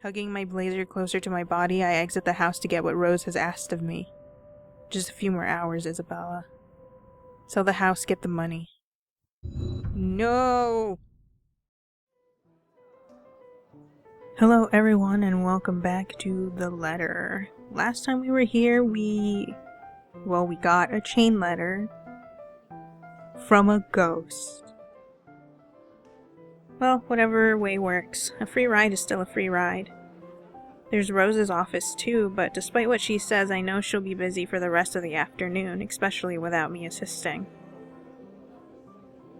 Hugging my blazer closer to my body, I exit the house to get what Rose has asked of me. Just a few more hours, Isabella. Sell the house, get the money. No! Hello everyone and welcome back to The Letter. Last time we were here, we got a chain letter from a ghost. Well, whatever way works. A free ride is still a free ride. There's Rose's office too, but despite what she says, I know she'll be busy for the rest of the afternoon, especially without me assisting.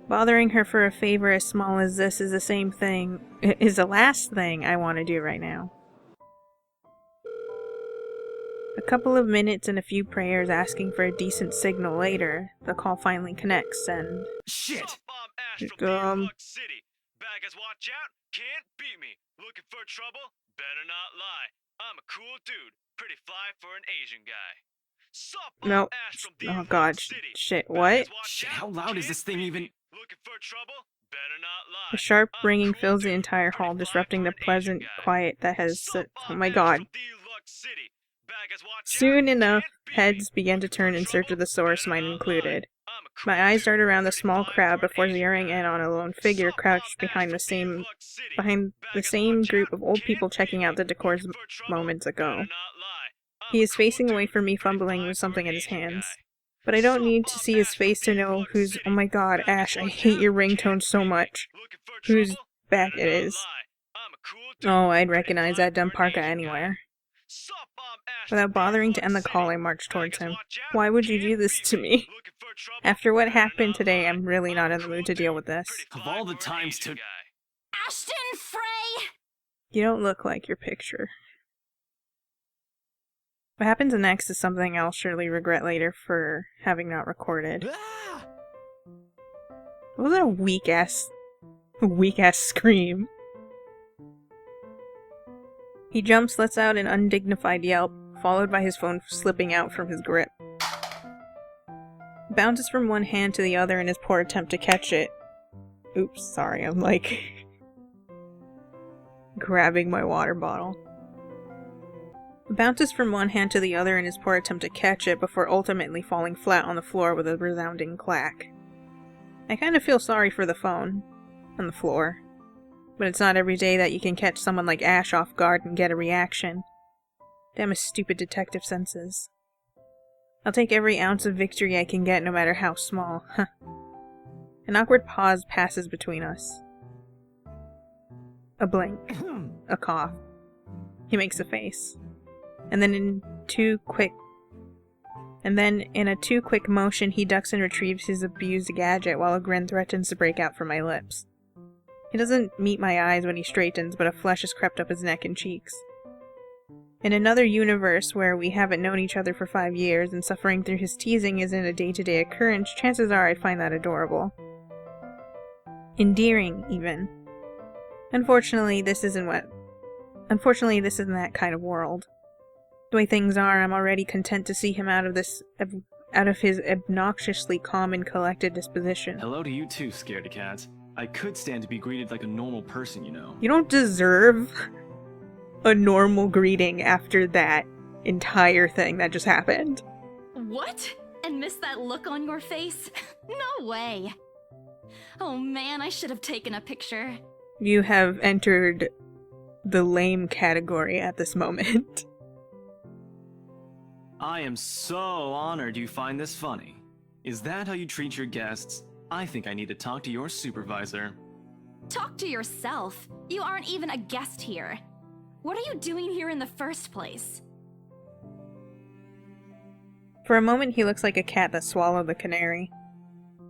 Bothering her for a favor as small as this is the last thing I want to do right now. A couple of minutes and a few prayers asking for a decent signal later, the call finally connects and... Shit! Baggers, watch out! Can't beat me! Looking for trouble? Better not lie. I'm a cool dude. Pretty fly for an Asian guy. No. Oh god. Shit, what? Shit, how loud is this thing even? Looking for trouble? Better not lie. A sharp ringing fills the entire hall, disrupting the pleasant quiet that has... Oh my god. Soon enough, heads began to turn in search of the source, mine included. My eyes dart around the small crowd before zeroing in on a lone figure crouched behind the same group of old people checking out the decors moments ago. He is facing away from me, fumbling with something in his hands. But I don't need to see his face to know whose— oh my god, Ash, I hate your ringtone so much. Whose back it is. Oh, I'd recognize that dumb parka anywhere. Without bothering to end the call, I marched towards him. Why would you do this to me? After what happened today, I'm really not in the mood to deal with this. Of all the times to... Ashton Frey! You don't look like your picture. What happens next is something I'll surely regret later for having not recorded. Was that a weak-ass scream? He jumps, lets out an undignified yelp, followed by his phone slipping out from his grip. Bounces from one hand to the other in his poor attempt to catch it. Oops, sorry, I'm like... grabbing my water bottle. Bounces from one hand to the other in his poor attempt to catch it before ultimately falling flat on the floor with a resounding clack. I kind of feel sorry for the phone. On the floor. But it's not every day that you can catch someone like Ash off guard and get a reaction. Damn his stupid detective senses. I'll take every ounce of victory I can get, no matter how small. An awkward pause passes between us. A blink. A cough. He makes a face. And then in a too quick motion, he ducks and retrieves his abused gadget while a grin threatens to break out from my lips. He doesn't meet my eyes when he straightens, but a flush has crept up his neck and cheeks. In another universe where we haven't known each other for 5 years and suffering through his teasing isn't a day-to-day occurrence, chances are I'd find that adorable. Endearing, even. Unfortunately, this isn't that kind of world. The way things are, I'm already content to see him out of his obnoxiously calm and collected disposition. Hello to you too, scaredy cat. I could stand to be greeted like a normal person, you know. You don't deserve a normal greeting after that entire thing that just happened. What? And miss that look on your face? No way. Oh man, I should have taken a picture. You have entered the lame category at this moment. I am so honored you find this funny. Is that how you treat your guests? I think I need to talk to your supervisor. Talk to yourself. You aren't even a guest here. What are you doing here in the first place? For a moment, he looks like a cat that swallowed the canary.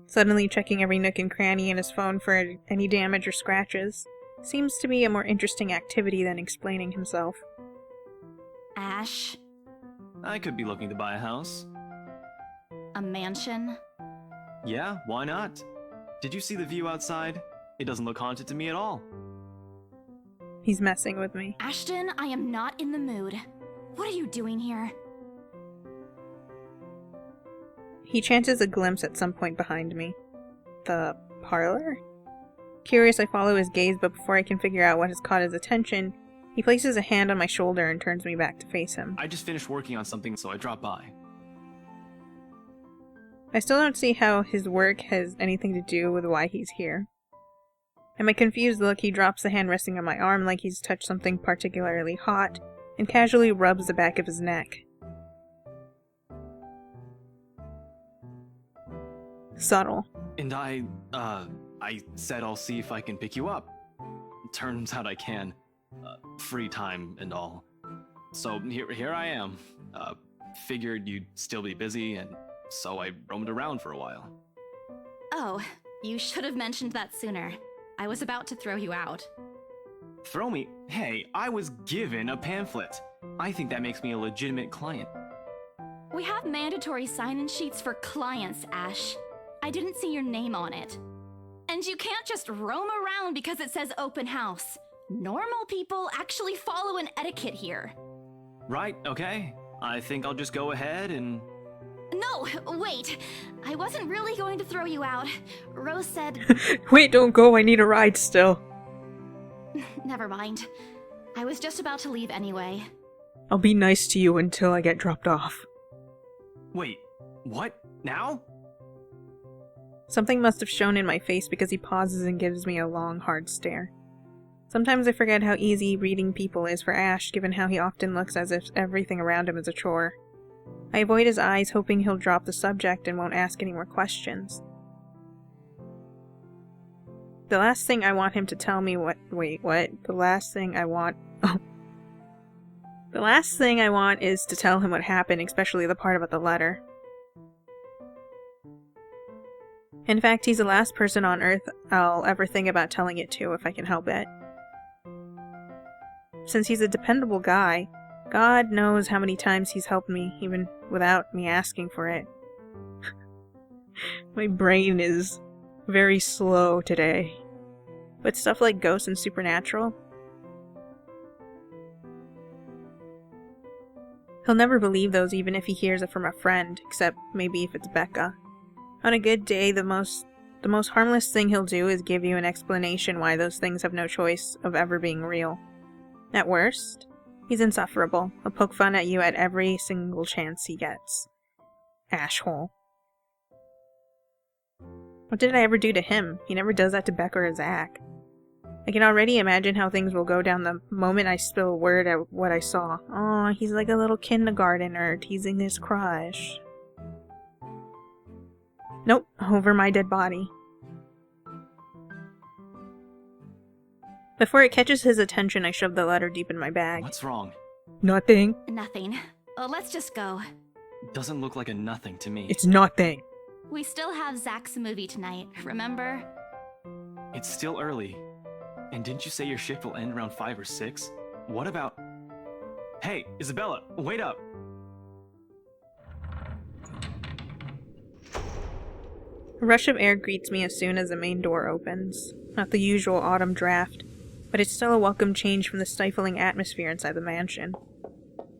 Suddenly checking every nook and cranny in his phone for any damage or scratches. Seems to be a more interesting activity than explaining himself. Ash? I could be looking to buy a house. A mansion? Yeah, why not? Did you see the view outside? It doesn't look haunted to me at all. He's messing with me. Ashton, I am not in the mood. What are you doing here? He chances a glimpse at some point behind me. The parlor? Curious, I follow his gaze, but before I can figure out what has caught his attention, He places a hand on my shoulder and turns me back to face him. I just finished working on something, so I dropped by. I still don't see how his work has anything to do with why he's here. At my confused look, he drops the hand resting on my arm like he's touched something particularly hot, and casually rubs the back of his neck. Subtle. And I said I'll see if I can pick you up. Turns out I can. Free time and all. So here I am. Figured you'd still be busy, and so I roamed around for a while. Oh, you should have mentioned that sooner. I was about to throw you out. Throw me? Hey, I was given a pamphlet. I think that makes me a legitimate client. We have mandatory sign-in sheets for clients, Ash. I didn't see your name on it. And you can't just roam around because it says open house. Normal people actually follow an etiquette here. Right, okay. I think I'll just go ahead and... No, wait. I wasn't really going to throw you out. Rose said... Wait, don't go, I need a ride still. Never mind. I was just about to leave anyway. I'll be nice to you until I get dropped off. Wait, what? Now? Something must have shown in my face because he pauses and gives me a long, hard stare. Sometimes I forget how easy reading people is for Ash, given how he often looks as if everything around him is a chore. I avoid his eyes, hoping he'll drop the subject and won't ask any more questions. The last thing I want him to tell me what? The last thing I want... Oh. The last thing I want is to tell him what happened, especially the part about the letter. In fact, he's the last person on Earth I'll ever think about telling it to if I can help it. Since he's a dependable guy, God knows how many times he's helped me, even without me asking for it. My brain is very slow today. With stuff like ghosts and supernatural, he'll never believe those even if he hears it from a friend, except maybe if it's Becca. On a good day, the most harmless thing he'll do is give you an explanation why those things have no choice of ever being real. At worst, he's insufferable. He'll poke fun at you at every single chance he gets. Ashhole. What did I ever do to him? He never does that to Becca or Zach. I can already imagine how things will go down the moment I spill a word at what I saw. Aw, he's like a little kindergartner teasing his crush. Nope, over my dead body. Before it catches his attention, I shove the letter deep in my bag. What's wrong? Nothing. Nothing. Oh, let's just go. Doesn't look like a nothing to me. It's nothing. We still have Zach's movie tonight, remember? It's still early. And didn't you say your shift will end around 5 or 6? What about... Hey, Isabella, wait up! A rush of air greets me as soon as the main door opens. Not the usual autumn draft, but it's still a welcome change from the stifling atmosphere inside the mansion.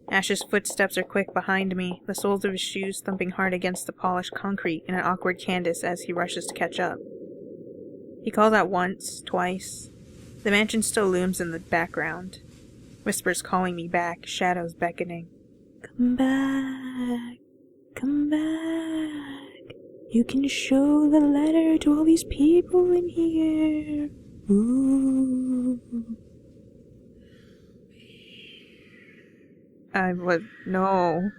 Ash's footsteps are quick behind me, the soles of his shoes thumping hard against the polished concrete in an awkward cadence as he rushes to catch up. He calls out once, twice. The mansion still looms in the background. Whispers calling me back, shadows beckoning. Come back, come back. You can show the letter to all these people in here. Ooh. No.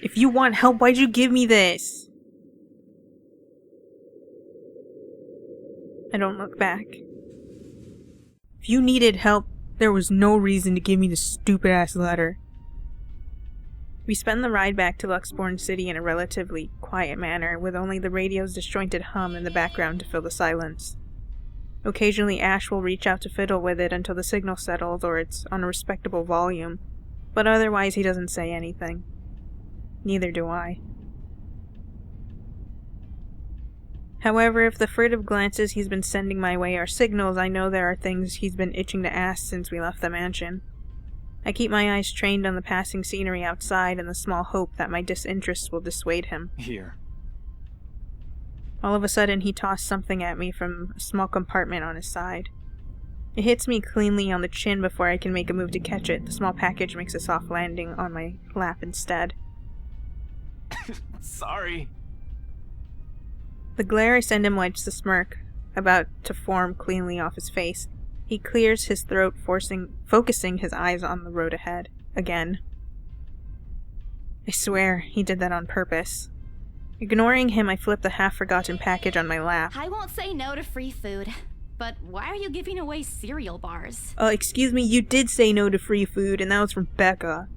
If you want help, why'd you give me this? I don't look back. If you needed help, there was no reason to give me this stupid-ass letter. We spend the ride back to Luxborn City in a relatively quiet manner, with only the radio's disjointed hum in the background to fill the silence. Occasionally Ash will reach out to fiddle with it until the signal settles or it's on a respectable volume, but otherwise he doesn't say anything. Neither do I. However, if the furtive glances he's been sending my way are signals, I know there are things he's been itching to ask since we left the mansion. I keep my eyes trained on the passing scenery outside in the small hope that my disinterest will dissuade him. Here. All of a sudden, he tossed something at me from a small compartment on his side. It hits me cleanly on the chin before I can make a move to catch it. The small package makes a soft landing on my lap instead. Sorry. The glare I send him wipes the smirk, about to form cleanly off his face. He clears his throat, focusing his eyes on the road ahead. Again. I swear, he did that on purpose. Ignoring him, I flip the half-forgotten package on my lap. I won't say no to free food, but why are you giving away cereal bars? Excuse me, you did say no to free food, and that was from Becca.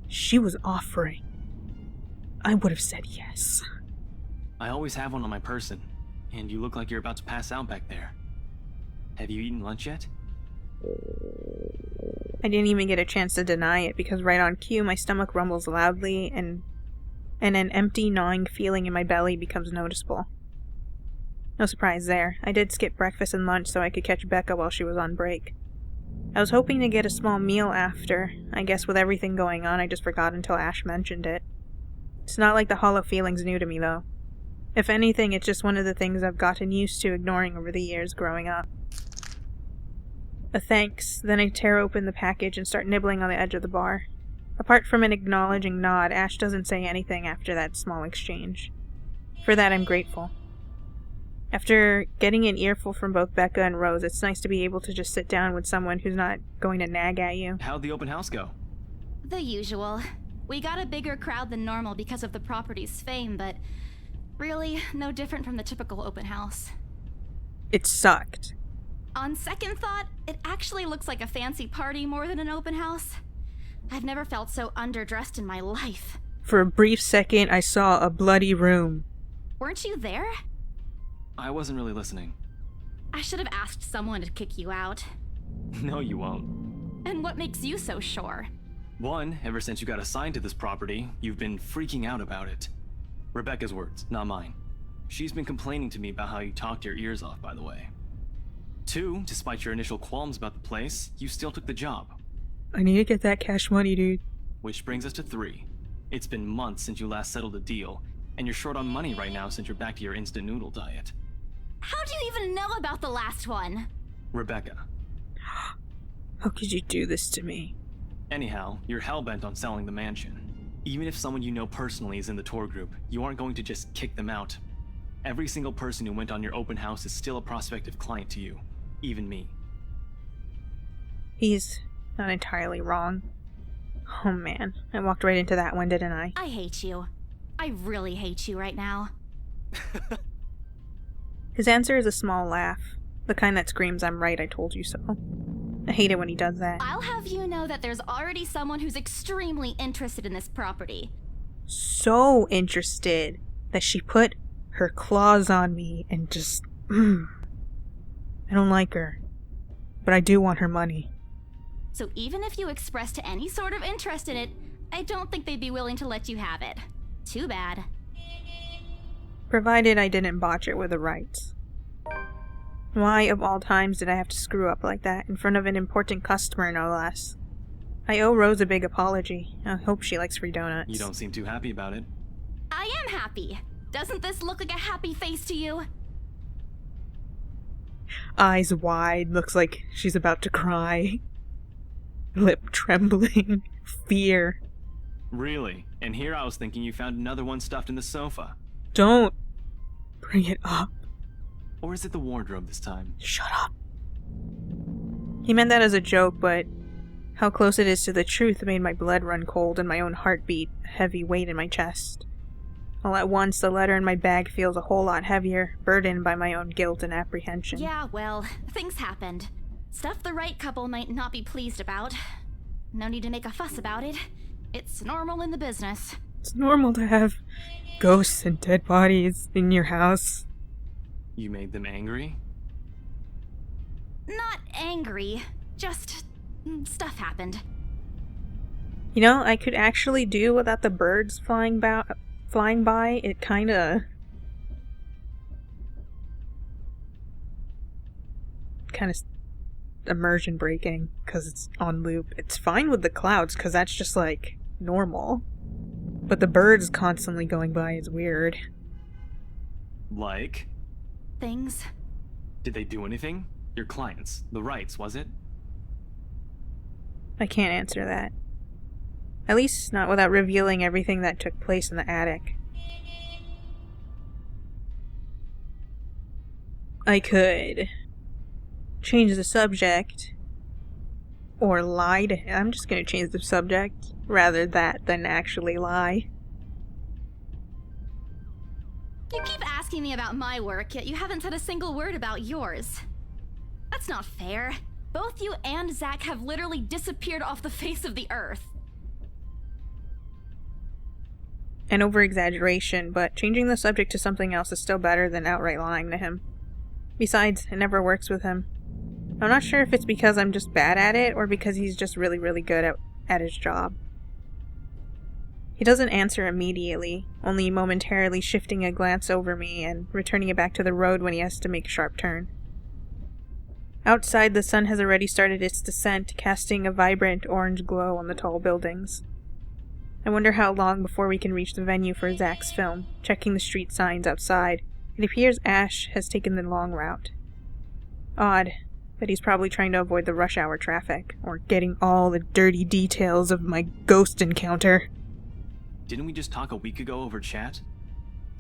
She was offering. I would have said yes. I always have one on my person, and you look like you're about to pass out back there. Have you eaten lunch yet? I didn't even get a chance to deny it, because right on cue, my stomach rumbles loudly, and an empty, gnawing feeling in my belly becomes noticeable. No surprise there. I did skip breakfast and lunch so I could catch Becca while she was on break. I was hoping to get a small meal after. I guess with everything going on, I just forgot until Ash mentioned it. It's not like the hollow feeling's new to me, though. If anything, it's just one of the things I've gotten used to ignoring over the years growing up. A thanks, then I tear open the package and start nibbling on the edge of the bar. Apart from an acknowledging nod, Ash doesn't say anything after that small exchange. For that, I'm grateful. After getting an earful from both Becca and Rose, it's nice to be able to just sit down with someone who's not going to nag at you. How'd the open house go? The usual. We got a bigger crowd than normal because of the property's fame, but really, no different from the typical open house. It sucked. On second thought, it actually looks like a fancy party more than an open house. I've never felt so underdressed in my life. For a brief second, I saw a bloody room. Weren't you there? I wasn't really listening. I should have asked someone to kick you out. No, you won't. And what makes you so sure? One, ever since you got assigned to this property, you've been freaking out about it. Rebecca's words, not mine. She's been complaining to me about how you talked your ears off, by the way. Two, despite your initial qualms about the place, you still took the job. I need to get that cash money, dude. Which brings us to three. It's been months since you last settled a deal, and you're short on money right now since you're back to your instant noodle diet. How do you even know about the last one? Rebecca. How could you do this to me? Anyhow, you're hellbent on selling the mansion. Even if someone you know personally is in the tour group, you aren't going to just kick them out. Every single person who went on your open house is still a prospective client to you. Even me. He's not entirely wrong. Oh man, I walked right into that one, didn't I? I hate you. I really hate you right now. His answer is a small laugh. The kind that screams, I'm right, I told you so. I hate it when he does that. I'll have you know that there's already someone who's extremely interested in this property. So interested that she put her claws on me and just... I don't like her. But I do want her money. So even if you expressed any sort of interest in it, I don't think they'd be willing to let you have it. Too bad. Provided I didn't botch it with the rights. Why, of all times, did I have to screw up like that in front of an important customer, no less? I owe Rose a big apology. I hope she likes free donuts. You don't seem too happy about it. I am happy. Doesn't this look like a happy face to you? Eyes wide, looks like she's about to cry. Lip trembling. Fear. Really? And here I was thinking you found another one stuffed in the sofa. Don't bring it up. Or is it the wardrobe this time? Shut up. He meant that as a joke, but how close it is to the truth made my blood run cold and my own heart beat a heavy weight in my chest. All at once, the letter in my bag feels a whole lot heavier, burdened by my own guilt and apprehension. Yeah, well, things happened. Stuff the right couple might not be pleased about. No need to make a fuss about it. It's normal in the business. It's normal to have ghosts and dead bodies in your house. You made them angry? Not angry, just stuff happened. You know, I could actually do without the birds flying by. It kinda immersion breaking because it's on loop. It's fine with the clouds because that's just like normal. But the birds constantly going by is weird. Like? Things. Did they do anything? Your clients, the rights, was it? I can't answer that. At least not without revealing everything that took place in the attic. I could change the subject, or lie to him. I'm just gonna change the subject, rather that than actually lie. You keep asking me about my work, yet you haven't said a single word about yours. That's not fair. Both you and Zach have literally disappeared off the face of the earth. An over-exaggeration, but changing the subject to something else is still better than outright lying to him. Besides, it never works with him. I'm not sure if it's because I'm just bad at it, or because he's just really, really good at his job. He doesn't answer immediately, only momentarily shifting a glance over me and returning it back to the road when he has to make a sharp turn. Outside, the sun has already started its descent, casting a vibrant orange glow on the tall buildings. I wonder how long before we can reach the venue for Zach's film. Checking the street signs outside, it appears Ash has taken the long route. Odd, but he's probably trying to avoid the rush hour traffic, or getting all the dirty details of my ghost encounter. Didn't we just talk a week ago over chat?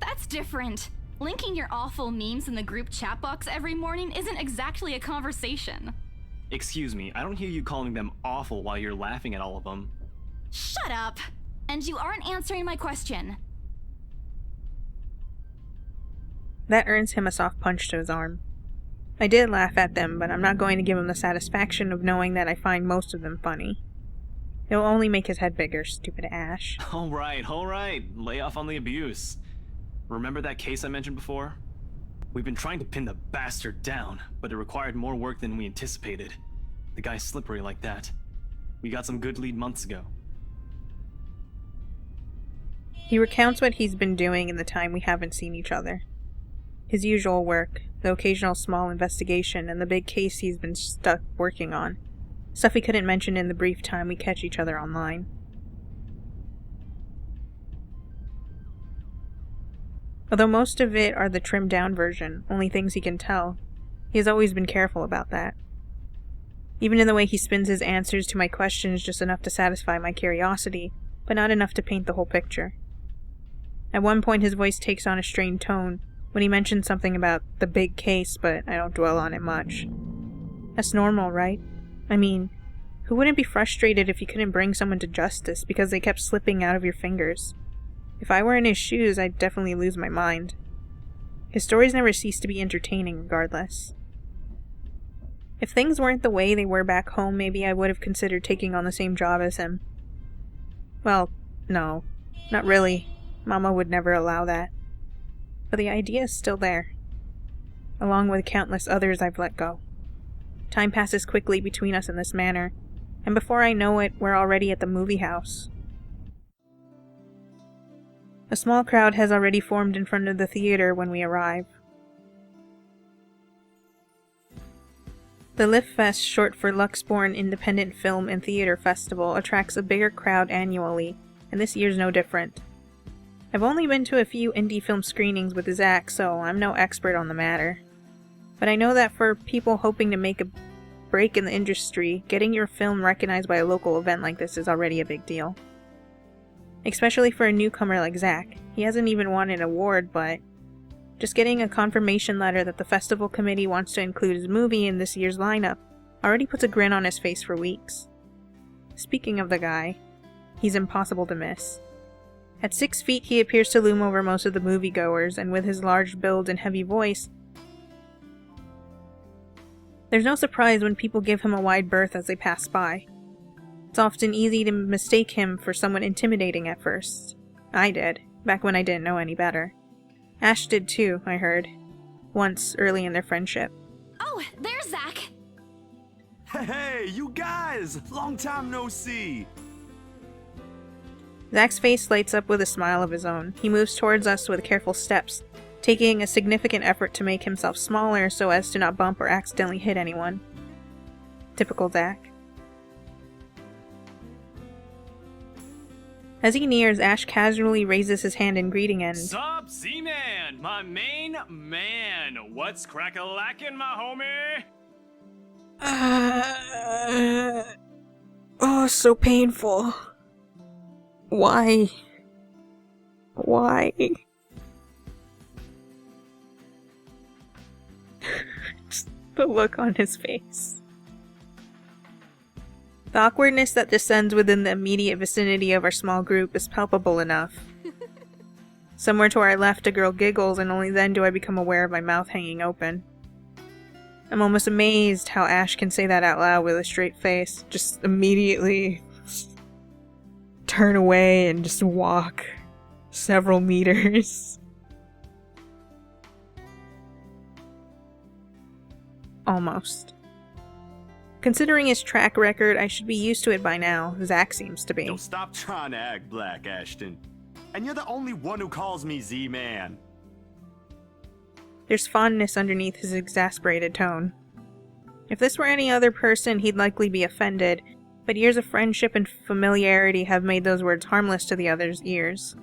That's different. Linking your awful memes in the group chat box every morning isn't exactly a conversation. Excuse me, I don't hear you calling them awful while you're laughing at all of them. Shut up! And you aren't answering my question. That earns him a soft punch to his arm. I did laugh at them, but I'm not going to give him the satisfaction of knowing that I find most of them funny. It'll only make his head bigger, stupid Ash. Alright. Lay off on the abuse. Remember that case I mentioned before? We've been trying to pin the bastard down, but it required more work than we anticipated. The guy's slippery like that. We got some good lead months ago. He recounts what he's been doing in the time we haven't seen each other. His usual work, the occasional small investigation, and the big case he's been stuck working on. Stuff he couldn't mention in the brief time we catch each other online. Although most of it are the trimmed down version, only things he can tell, he has always been careful about that. Even in the way he spins his answers to my questions just enough to satisfy my curiosity, but not enough to paint the whole picture. At one point his voice takes on a strained tone when he mentions something about the big case, but I don't dwell on it much. That's normal, right? I mean, who wouldn't be frustrated if you couldn't bring someone to justice because they kept slipping out of your fingers? If I were in his shoes, I'd definitely lose my mind. His stories never cease to be entertaining regardless. If things weren't the way they were back home, maybe I would have considered taking on the same job as him. Well, no, not really. Mama would never allow that. But the idea is still there, along with countless others I've let go. Time passes quickly between us in this manner, and before I know it, we're already at the movie house. A small crowd has already formed in front of the theater when we arrive. The Lift Fest, short for Luxborn Independent Film and Theater Festival, attracts a bigger crowd annually, and this year's no different. I've only been to a few indie film screenings with Zach, so I'm no expert on the matter. But I know that for people hoping to make a break in the industry, getting your film recognized by a local event like this is already a big deal. Especially for a newcomer like Zach. He hasn't even won an award, but just getting a confirmation letter that the festival committee wants to include his movie in this year's lineup already puts a grin on his face for weeks. Speaking of the guy, he's impossible to miss. At 6 feet, he appears to loom over most of the moviegoers, and with his large build and heavy voice, there's no surprise when people give him a wide berth as they pass by. It's often easy to mistake him for someone intimidating at first. I did, back when I didn't know any better. Ash did too, I heard. Once, early in their friendship. Oh, there's Zach! Hey, you guys! Long time no see! Zach's face lights up with a smile of his own. He moves towards us with careful steps, taking a significant effort to make himself smaller so as to not bump or accidentally hit anyone. Typical Zach. As he nears, Ash casually raises his hand in greeting and... Sup, Z-Man, my main man. What's crack-a-lackin', my homie? Oh, so painful. Why? Why? Just the look on his face. The awkwardness that descends within the immediate vicinity of our small group is palpable enough. Somewhere to our left, a girl giggles, and only then do I become aware of my mouth hanging open. I'm almost amazed how Ash can say that out loud with a straight face. Just immediately turn away and just walk several meters. Almost. Considering his track record, I should be used to it by now. Zach seems to be. Don't stop trying to act black, Ashton. And you're the only one who calls me Z-Man. There's fondness underneath his exasperated tone. If this were any other person, he'd likely be offended, but years of friendship and familiarity have made those words harmless to the other's ears.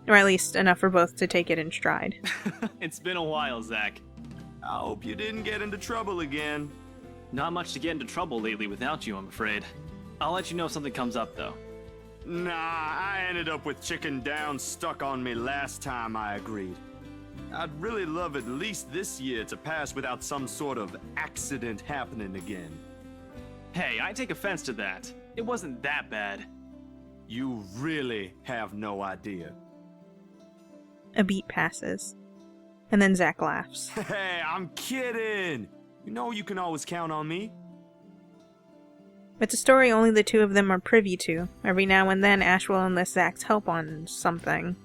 Or at least enough for both to take it in stride. It's been a while, Zach. I hope you didn't get into trouble again. Not much to get into trouble lately without you, I'm afraid. I'll let you know if something comes up, though. Nah, I ended up with chicken down stuck on me last time I agreed. I'd really love at least this year to pass without some sort of accident happening again. Hey, I take offense to that. It wasn't that bad. You really have no idea. A beat passes. And then Zach laughs. Hey, I'm kidding! You know you can always count on me. It's a story only the two of them are privy to. Every now and then, Ash will enlist Zach's help on something.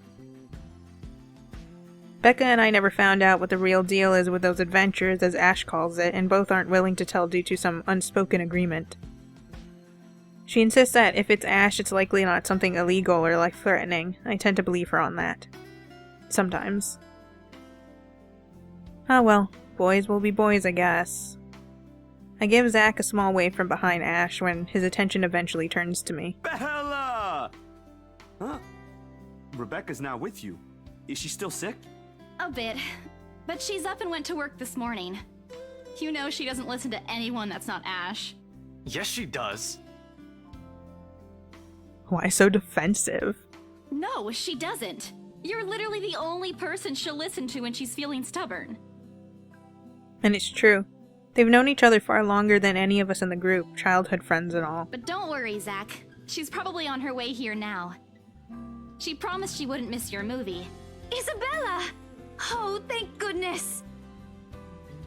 Becca and I never found out what the real deal is with those adventures, as Ash calls it, and both aren't willing to tell due to some unspoken agreement. She insists that if it's Ash, it's likely not something illegal or life-threatening. I tend to believe her on that. Sometimes. Ah well, boys will be boys, I guess. I give Zach a small wave from behind Ash when his attention eventually turns to me. Bella! Huh? Rebecca's not with you. Is she still sick? A bit. But she's up and went to work this morning. You know she doesn't listen to anyone that's not Ash. Yes, she does. Why so defensive? No, she doesn't. You're literally the only person she'll listen to when she's feeling stubborn. And it's true. They've known each other far longer than any of us in the group, childhood friends and all. But don't worry, Zach. She's probably on her way here now. She promised she wouldn't miss your movie. Isabella! Oh, thank goodness!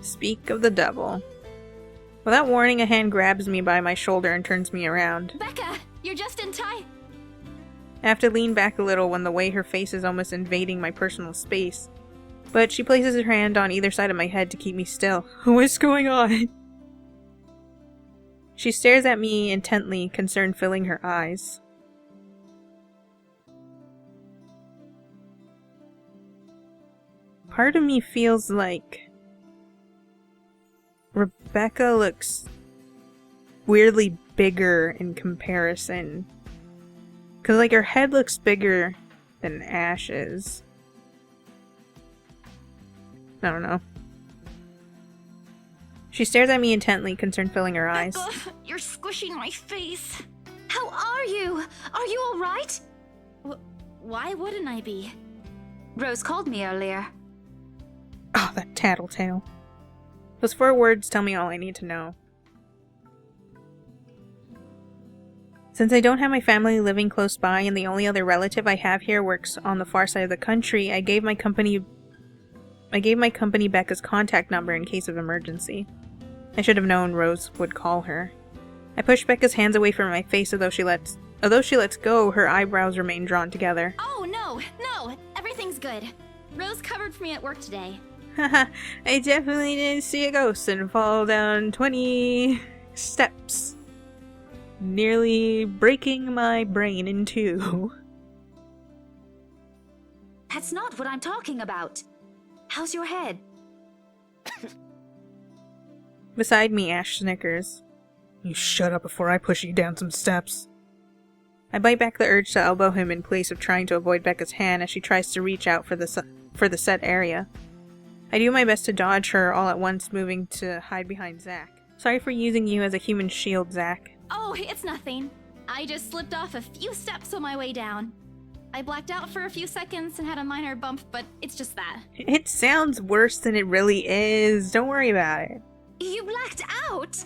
Speak of the devil. Without warning, a hand grabs me by my shoulder and turns me around. Becca, you're just in time. I have to lean back a little when the way her face is almost invading my personal space. But she places her hand on either side of my head to keep me still. What's going on? She stares at me intently, concern filling her eyes. Part of me feels like Rebecca looks weirdly bigger in comparison. Because, like, her head looks bigger than Ash's. I don't know. She stares at me intently, concern filling her eyes. Becca, you're squishing my face. How are you? Are you alright? Why wouldn't I be? Rose called me earlier. Oh, that tattletale. Those 4 words tell me all I need to know. Since I don't have my family living close by and the only other relative I have here works on the far side of the country, I gave my company Becca's contact number in case of emergency. I should have known Rose would call her. I pushed Becca's hands away from my face, although she lets go, her eyebrows remain drawn together. Oh, no, everything's good. Rose covered for me at work today. Haha, I definitely didn't see a ghost and fall down 20 steps. Nearly breaking my brain in 2. That's not what I'm talking about. How's your head? Beside me, Ash snickers. You shut up before I push you down some steps. I bite back the urge to elbow him in place of trying to avoid Becca's hand as she tries to reach out for the set area. I do my best to dodge her, all at once moving to hide behind Zach. Sorry for using you as a human shield, Zach. Oh, it's nothing. I just slipped off a few steps on my way down. I blacked out for a few seconds and had a minor bump, but it's just that. It sounds worse than it really is. Don't worry about it. You blacked out?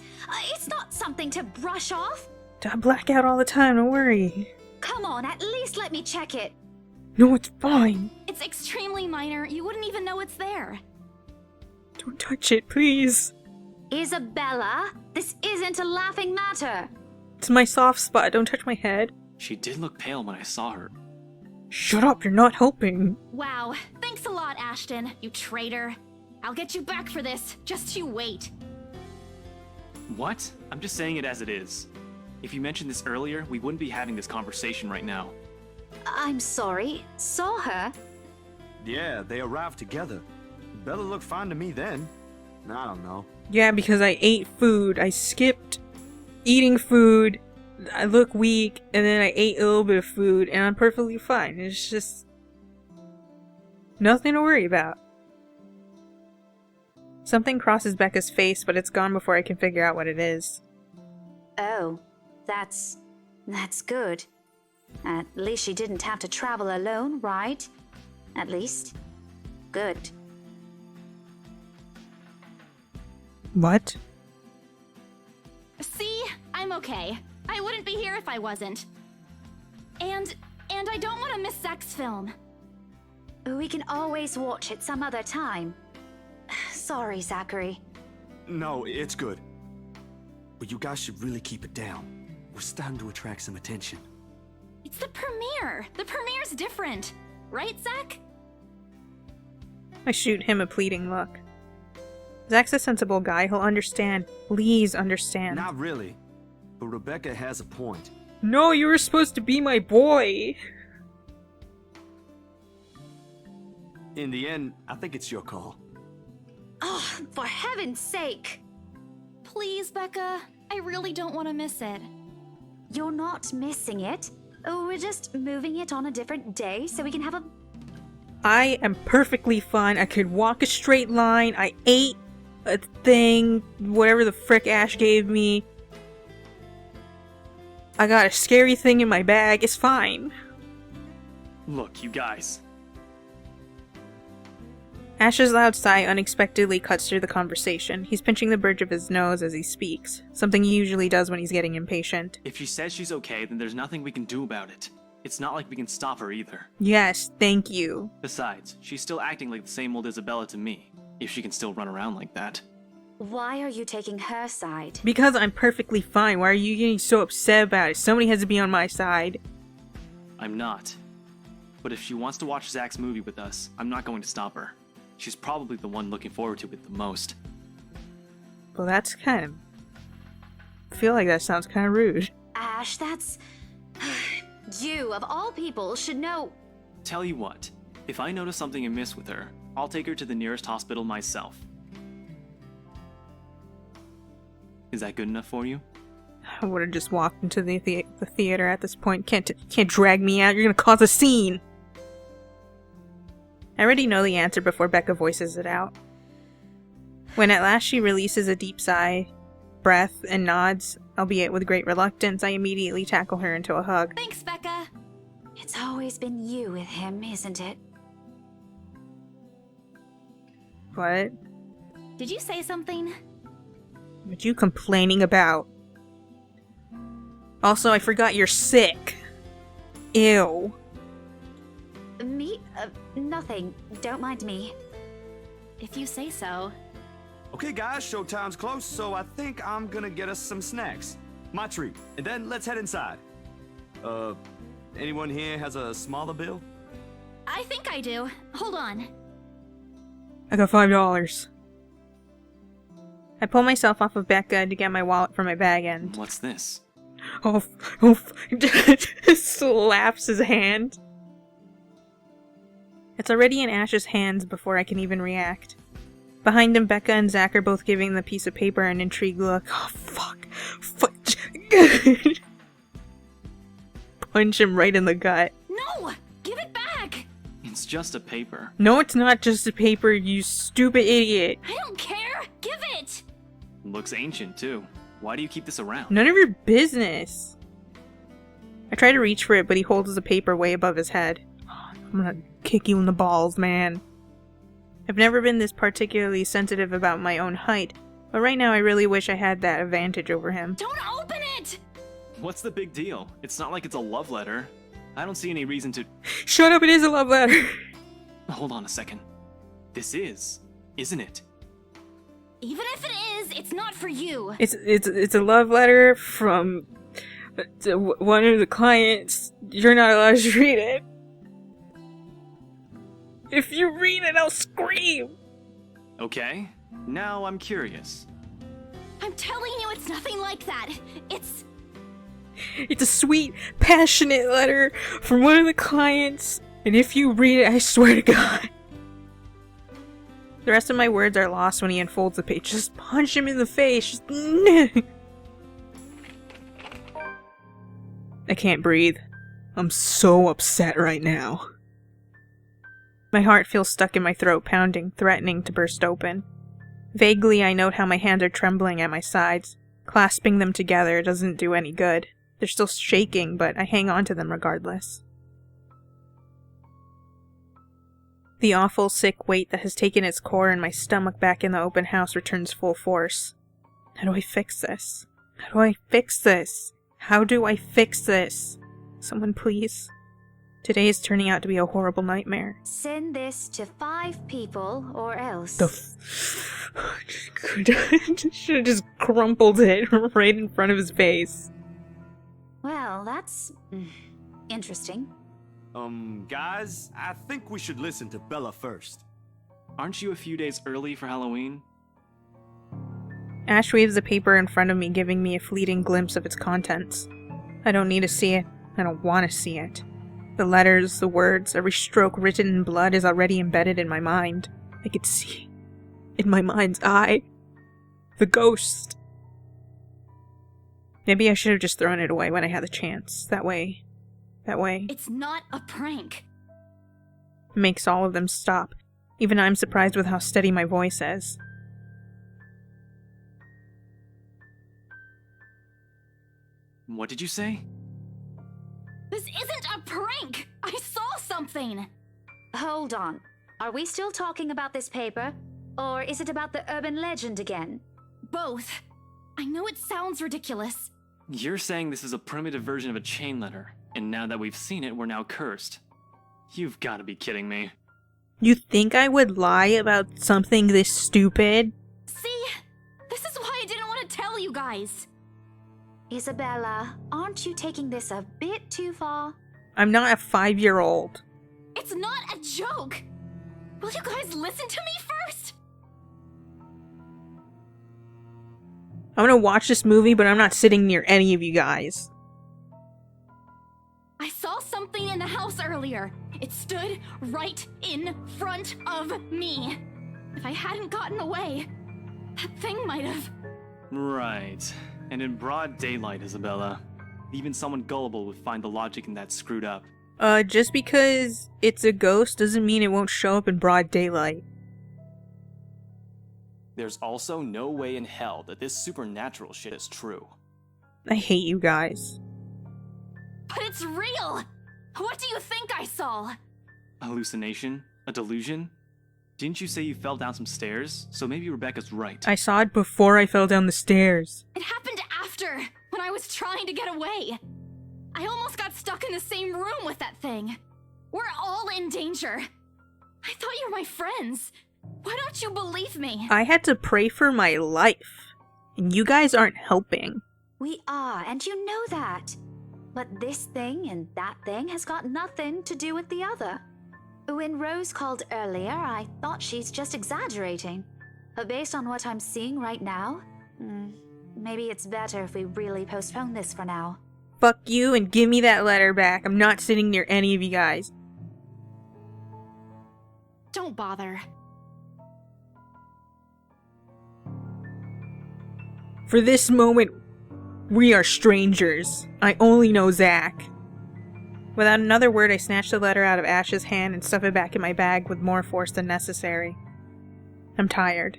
It's not something to brush off. I black out all the time, don't worry. Come on, at least let me check it. No, it's fine. It's extremely minor. You wouldn't even know it's there. Don't touch it, please. Isabella, this isn't a laughing matter. It's my soft spot. Don't touch my head. She did look pale when I saw her. Shut up, you're not helping. Wow. Thanks a lot, Ashton, you traitor. I'll get you back for this. Just you wait. What? I'm just saying it as it is. If you mentioned this earlier, we wouldn't be having this conversation right now. I'm sorry. Saw her? Yeah, they arrived together. Bella looked fine to me then. I don't know. Yeah, because I ate food. I skipped eating food. I look weak, and then I ate a little bit of food, and I'm perfectly fine. It's just nothing to worry about. Something crosses Becca's face, but it's gone before I can figure out what it is. Oh, that's good. At least she didn't have to travel alone, right? At least. Good. What? See? I'm okay. I wouldn't be here if I wasn't. And I don't want to miss Zach's film. We can always watch it some other time. Sorry, Zachary. No, it's good. But you guys should really keep it down. We're starting to attract some attention. It's the premiere. The premiere's different. Right, Zach? I shoot him a pleading look. Zach's a sensible guy. He'll understand. Please understand. Not really. But Rebecca has a point. No, you were supposed to be my boy. In the end, I think it's your call. Oh, for heaven's sake! Please, Becca. I really don't want to miss it. You're not missing it. We're just moving it on a different day so we can have a... I am perfectly fine. I could walk a straight line. I ate a thing, whatever the frick Ash gave me. I got a scary thing in my bag. It's fine. Look, you guys. Ash's loud sigh unexpectedly cuts through the conversation. He's pinching the bridge of his nose as he speaks, something he usually does when he's getting impatient. If she says she's okay, then there's nothing we can do about it. It's not like we can stop her either. Yes, thank you. Besides, she's still acting like the same old Isabella to me, if she can still run around like that. Why are you taking her side? Because I'm perfectly fine. Why are you getting so upset about it? Somebody has to be on my side. I'm not. But if she wants to watch Zach's movie with us, I'm not going to stop her. She's probably the one looking forward to it the most. Well, that's kind of... I feel like that sounds kind of rude. Ash, that's... You, of all people, should know... Tell you what, if I notice something amiss with her, I'll take her to the nearest hospital myself. Is that good enough for you? I would have just walked into the theater at this point. Can't drag me out. You're gonna cause a scene. I already know the answer before Becca voices it out. When at last she releases a deep sigh, breath, and nods, albeit with great reluctance, I immediately tackle her into a hug. Thanks, Becca. It's always been you with him, isn't it? What? Did you say something? What you complaining about? Also, I forgot you're sick. Ew. Me? Nothing. Don't mind me. If you say so. Okay, guys, showtime's close, so I think I'm gonna get us some snacks. My treat. And then let's head inside. Anyone here has a smaller bill? I think I do. Hold on. I got $5. I pull myself off of Becca to get my wallet from my bag and... What's this? Oh, slaps his hand. It's already in Ash's hands before I can even react. Behind him, Becca and Zach are both giving the piece of paper an intrigued look. Oh, fuck. Fuck. Punch him right in the gut. No! Give it back! It's just a paper. No, it's not just a paper, you stupid idiot. I don't care! Give it! Looks ancient, too. Why do you keep this around? None of your business. I try to reach for it, but he holds the paper way above his head. I'm gonna kick you in the balls, man. I've never been this particularly sensitive about my own height, but right now I really wish I had that advantage over him. Don't open it! What's the big deal? It's not like it's a love letter. I don't see any reason to... Shut up, it is a love letter! Hold on a second. This is, isn't it? Even if it is, it's not for you. It's a love letter from one of the clients. You're not allowed to read it. If you read it, I'll scream! Okay, now I'm curious. I'm telling you, it's nothing like that. It's a sweet, passionate letter from one of the clients, and if you read it, I swear to God. The rest of my words are lost when he unfolds the page. Just punch him in the face. I can't breathe. I'm so upset right now. My heart feels stuck in my throat, pounding, threatening to burst open. Vaguely, I note how my hands are trembling at my sides. Clasping them together doesn't do any good. They're still shaking, but I hang on to them regardless. The awful, sick weight that has taken its core in my stomach back in the open house returns full force. How do I fix this? How do I fix this? How do I fix this? Someone please. Today is turning out to be a horrible nightmare. Send this to 5 people or else. Should have just crumpled it right in front of his face. Well, that's interesting. Guys, I think we should listen to Bella first. Aren't you a few days early for Halloween? Ash waves the paper in front of me, giving me a fleeting glimpse of its contents. I don't need to see it. I don't want to see it. The letters, the words, every stroke written in blood is already embedded in my mind. I could see, in my mind's eye, the ghost. Maybe I should have just thrown it away when I had the chance. That way. It's not a prank. It makes all of them stop. Even I'm surprised with how steady my voice is. What did you say? This isn't a prank! I saw something! Hold on. Are we still talking about this paper? Or is it about the urban legend again? Both. I know it sounds ridiculous. You're saying this is a primitive version of a chain letter, and now that we've seen it, we're now cursed. You've got to be kidding me. You think I would lie about something this stupid? See? This is why I didn't want to tell you guys. Isabella, aren't you taking this a bit too far? I'm not a 5-year-old. It's not a joke! Will you guys listen to me first? I'm gonna watch this movie, but I'm not sitting near any of you guys. I saw something in the house earlier. It stood right in front of me. If I hadn't gotten away, that thing might have... Right. And in broad daylight, Isabella. Even someone gullible would find the logic in that screwed up. Just because it's a ghost doesn't mean it won't show up in broad daylight. There's also no way in hell that this supernatural shit is true. I hate you guys. But it's real! What do you think I saw? A hallucination? A delusion? Didn't you say you fell down some stairs? So maybe Rebecca's right. I saw it before I fell down the stairs. It happened after, when I was trying to get away. I almost got stuck in the same room with that thing. We're all in danger. I thought you were my friends. Why don't you believe me? I had to pray for my life. And you guys aren't helping. We are, and you know that. But this thing and that thing has got nothing to do with the other. When Rose called earlier, I thought she's just exaggerating. But based on what I'm seeing right now, maybe it's better if we really postpone this for now. Fuck you and give me that letter back. I'm not sitting near any of you guys. Don't bother. For this moment, we are strangers. I only know Zach. Without another word, I snatch the letter out of Ash's hand and stuff it back in my bag with more force than necessary. I'm tired.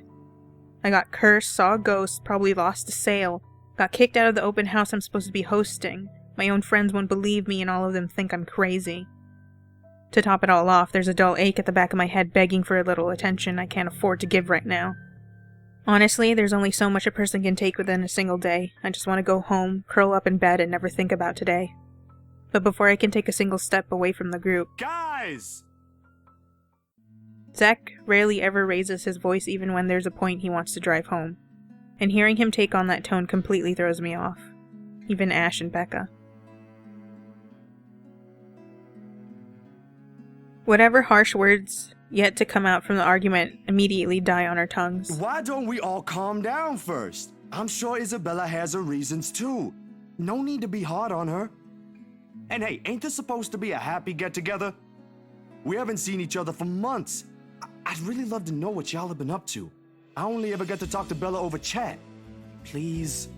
I got cursed, saw a ghost, probably lost a sale, got kicked out of the open house I'm supposed to be hosting. My own friends won't believe me and all of them think I'm crazy. To top it all off, there's a dull ache at the back of my head begging for a little attention I can't afford to give right now. Honestly, there's only so much a person can take within a single day. I just want to go home, curl up in bed, and never think about today. But before I can take a single step away from the group... Guys! Zach rarely ever raises his voice even when there's a point he wants to drive home. And hearing him take on that tone completely throws me off. Even Ash and Becca. Whatever harsh words yet to come out from the argument immediately die on our tongues. Why don't we all calm down first? I'm sure Isabella has her reasons too. No need to be hard on her. And hey, ain't this supposed to be a happy get-together? We haven't seen each other for months. I'd really love to know what y'all have been up to. I only ever get to talk to Bella over chat. Please.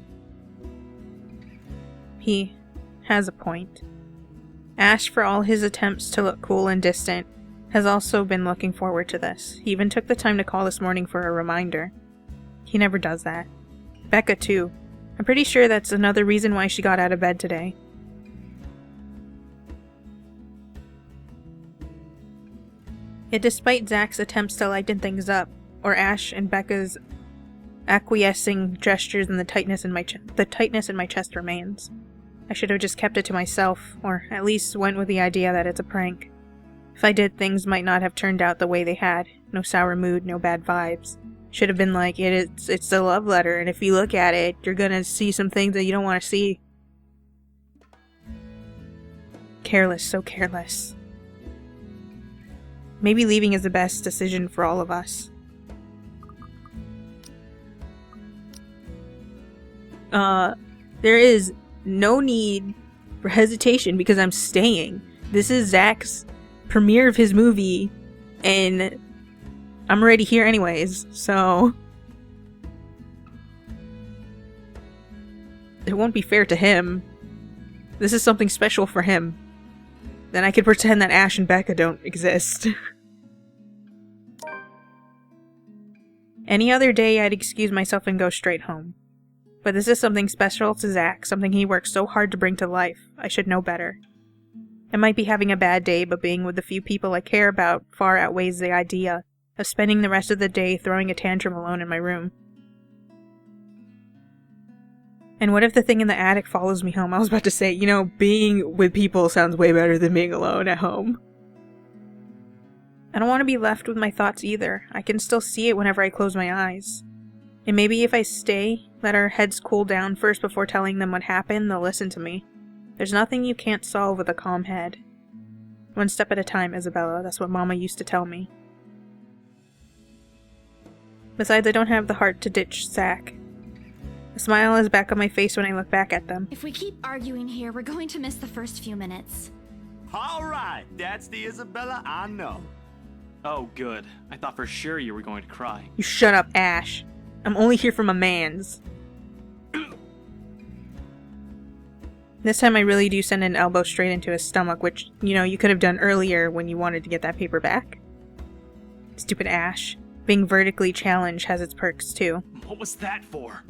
He has a point. Ash, for all his attempts to look cool and distant, has also been looking forward to this. He even took the time to call this morning for a reminder. He never does that. Becca, too. I'm pretty sure that's another reason why she got out of bed today. Yet despite Zach's attempts to lighten things up, or Ash and Becca's acquiescing gestures, and the tightness in my chest remains. I should have just kept it to myself, or at least went with the idea that it's a prank. If I did, things might not have turned out the way they had. No sour mood, no bad vibes. Should have been like, it's a love letter, and if you look at it, you're gonna see some things that you don't want to see. Careless, so careless. Maybe leaving is the best decision for all of us. There is no need for hesitation because I'm staying. This is Zach's premiere of his movie, and I'm already here anyways, so it won't be fair to him. This is something special for him. Then I could pretend that Ash and Becca don't exist. Any other day, I'd excuse myself and go straight home. But this is something special to Zach, something he worked so hard to bring to life. I should know better. I might be having a bad day, but being with the few people I care about far outweighs the idea of spending the rest of the day throwing a tantrum alone in my room. And what if the thing in the attic follows me home? I was about to say, you know, being with people sounds way better than being alone at home. I don't want to be left with my thoughts either. I can still see it whenever I close my eyes. And maybe if I stay, let our heads cool down first before telling them what happened, they'll listen to me. There's nothing you can't solve with a calm head. One step at a time, Isabella. That's what Mama used to tell me. Besides, I don't have the heart to ditch Zach. A smile is back on my face when I look back at them. If we keep arguing here, we're going to miss the first few minutes. Alright, that's the Isabella I know. Oh, good. I thought for sure you were going to cry. You shut up, Ash. I'm only here for my mans. This time I really do send an elbow straight into his stomach, which, you know, you could have done earlier when you wanted to get that paper back. Stupid Ash. Being vertically challenged has its perks, too. What was that for?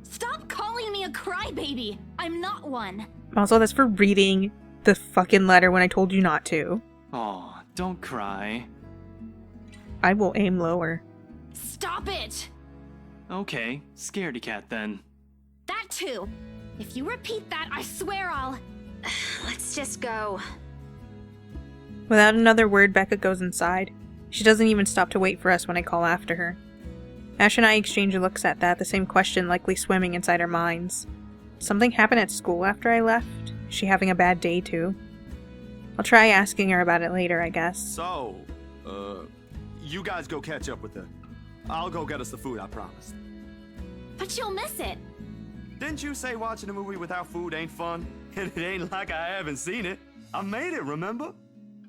Stop calling me a crybaby! I'm not one! Also, that's for reading the fucking letter when I told you not to. Aw, don't cry. I will aim lower. Stop it! Okay, scaredy cat then. That too! If you repeat that, I swear I'll... Let's just go. Without another word, Becca goes inside. She doesn't even stop to wait for us when I call after her. Ash and I exchange looks at that, the same question likely swimming inside our minds. Something happened at school after I left? Is she having a bad day too? I'll try asking her about it later, I guess. So, you guys go catch up with her. I'll go get us the food, I promise. But you'll miss it! Didn't you say watching a movie without food ain't fun? And it ain't like I haven't seen it. I made it, remember?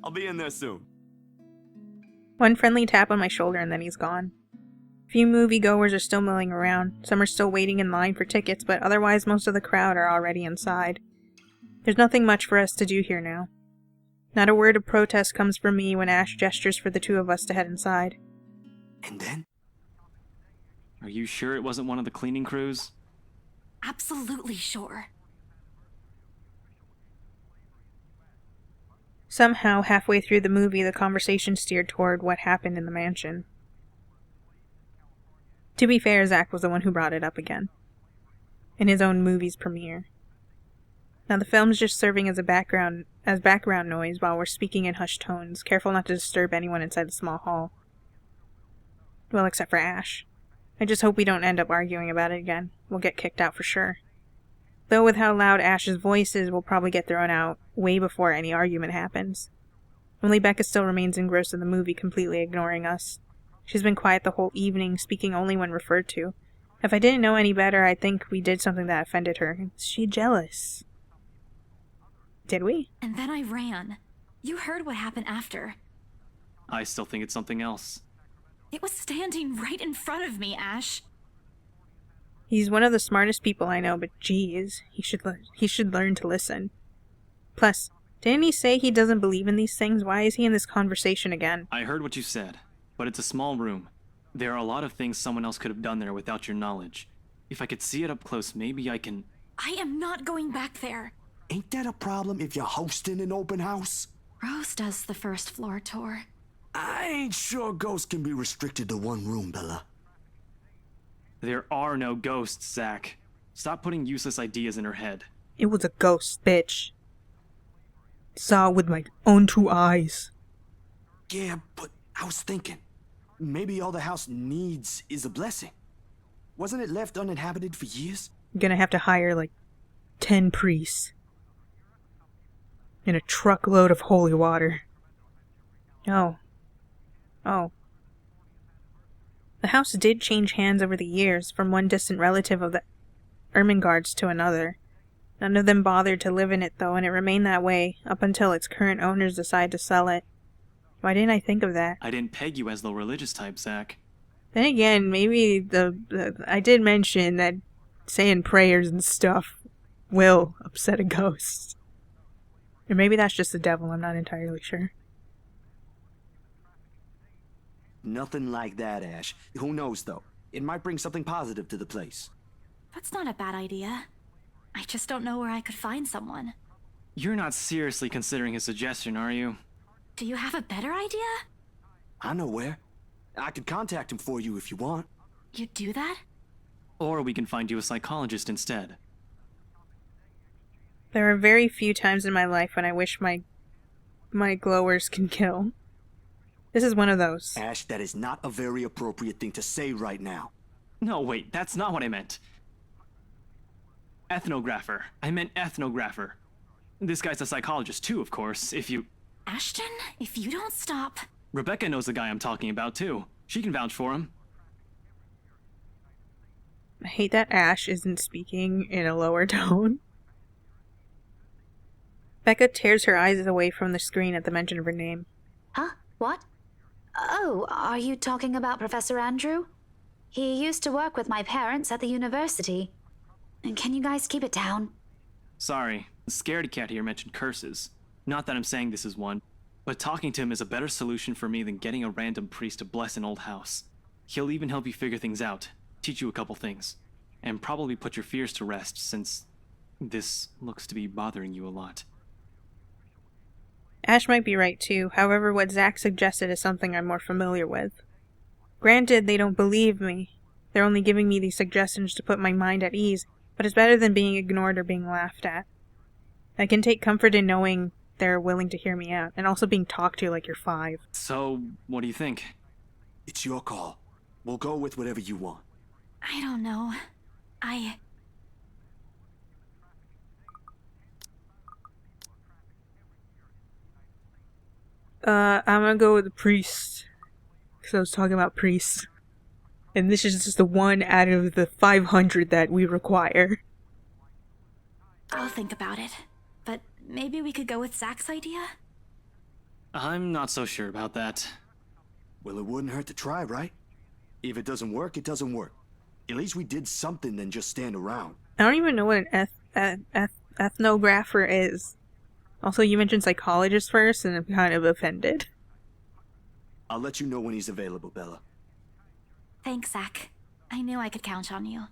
I'll be in there soon. One friendly tap on my shoulder and then he's gone. Few moviegoers are still milling around. Some are still waiting in line for tickets, but otherwise most of the crowd are already inside. There's nothing much for us to do here now. Not a word of protest comes from me when Ash gestures for the two of us to head inside. And then? Are you sure it wasn't one of the cleaning crews? Absolutely sure. Somehow, halfway through the movie, the conversation steered toward what happened in the mansion. To be fair, Zach was the one who brought it up again. In his own movie's premiere. Now the film's just serving as background noise while we're speaking in hushed tones, careful not to disturb anyone inside the small hall. Well, except for Ash. I just hope we don't end up arguing about it again. We'll get kicked out for sure. Though with how loud Ash's voice is, we'll probably get thrown out way before any argument happens. Only Becca still remains engrossed in the movie, completely ignoring us. She's been quiet the whole evening, speaking only when referred to. If I didn't know any better, I'd think we did something that offended her. Is she jealous? Did we? And then I ran. You heard what happened after. I still think it's something else. It was standing right in front of me, Ash. He's one of the smartest people I know, but geez, he should learn to listen. Plus, didn't he say he doesn't believe in these things? Why is he in this conversation again? I heard what you said, but it's a small room. There are a lot of things someone else could have done there without your knowledge. If I could see it up close, maybe I can... I am not going back there. Ain't that a problem if you're hosting an open house? Rose does the first floor tour. I ain't sure ghosts can be restricted to one room, Bella. There are no ghosts, Zach. Stop putting useless ideas in her head. It was a ghost, bitch. Saw it with my own 2 eyes. Yeah, but I was thinking, maybe all the house needs is a blessing. Wasn't it left uninhabited for years? I'm gonna have to hire, like, 10 priests. And a truckload of holy water. Oh. The house did change hands over the years, from one distant relative of the Ermengardes to another. None of them bothered to live in it, though, and it remained that way, up until its current owners decided to sell it. Why didn't I think of that? I didn't peg you as the religious type, Zach. Then again, maybe I did mention that saying prayers and stuff will upset a ghost. Or maybe that's just the devil, I'm not entirely sure. Nothing like that, Ash. Who knows, though? It might bring something positive to the place. That's not a bad idea. I just don't know where I could find someone. You're not seriously considering his suggestion, are you? Do you have a better idea? I know where. I could contact him for you if you want. You'd do that? Or we can find you a psychologist instead. There are very few times in my life when I wish my glowers can kill. This is one of those. Ash, that is not a very appropriate thing to say right now. No, wait, that's not what I meant. Ethnographer. I meant ethnographer. This guy's a psychologist too, of course, if you... Ashton, if you don't stop... Rebecca knows the guy I'm talking about too. She can vouch for him. I hate that Ash isn't speaking in a lower tone. Becca tears her eyes away from the screen at the mention of her name. Huh? What? Oh, are you talking about Professor Andrew? He used to work with my parents at the university. And can you guys keep it down? Sorry, the scaredy cat here mentioned curses. Not that I'm saying this is one, but talking to him is a better solution for me than getting a random priest to bless an old house. He'll even help you figure things out, teach you a couple things, and probably put your fears to rest since this looks to be bothering you a lot. Ash might be right too, however what Zach suggested is something I'm more familiar with. Granted, they don't believe me. They're only giving me these suggestions to put my mind at ease, but it's better than being ignored or being laughed at. I can take comfort in knowing they're willing to hear me out, and also being talked to like you're 5. So, what do you think? It's your call. We'll go with whatever you want. I don't know. I'm gonna go with the priest. Because I was talking about priests. And this is just the one out of the 500 that we require. I'll think about it. But maybe we could go with Zach's idea? I'm not so sure about that. Well, it wouldn't hurt to try, right? If it doesn't work, it doesn't work. At least we did something than just stand around. I don't even know what an ethnographer is. Also, you mentioned psychologist first, and I'm kind of offended. I'll let you know when he's available, Bella. Thanks, Zach. I knew I could count on you.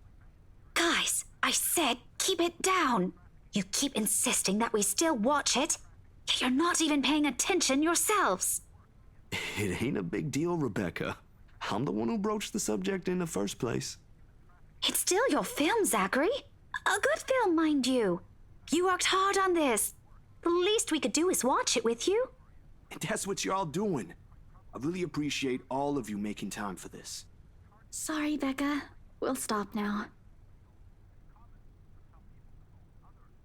Guys, I said keep it down. You keep insisting that we still watch it, yet you're not even paying attention yourselves. It ain't a big deal, Rebecca. I'm the one who broached the subject in the first place. It's still your film, Zachary. A good film, mind you. You worked hard on this. The least we could do is watch it with you. And that's what you're all doing. I really appreciate all of you making time for this. Sorry, Becca. We'll stop now.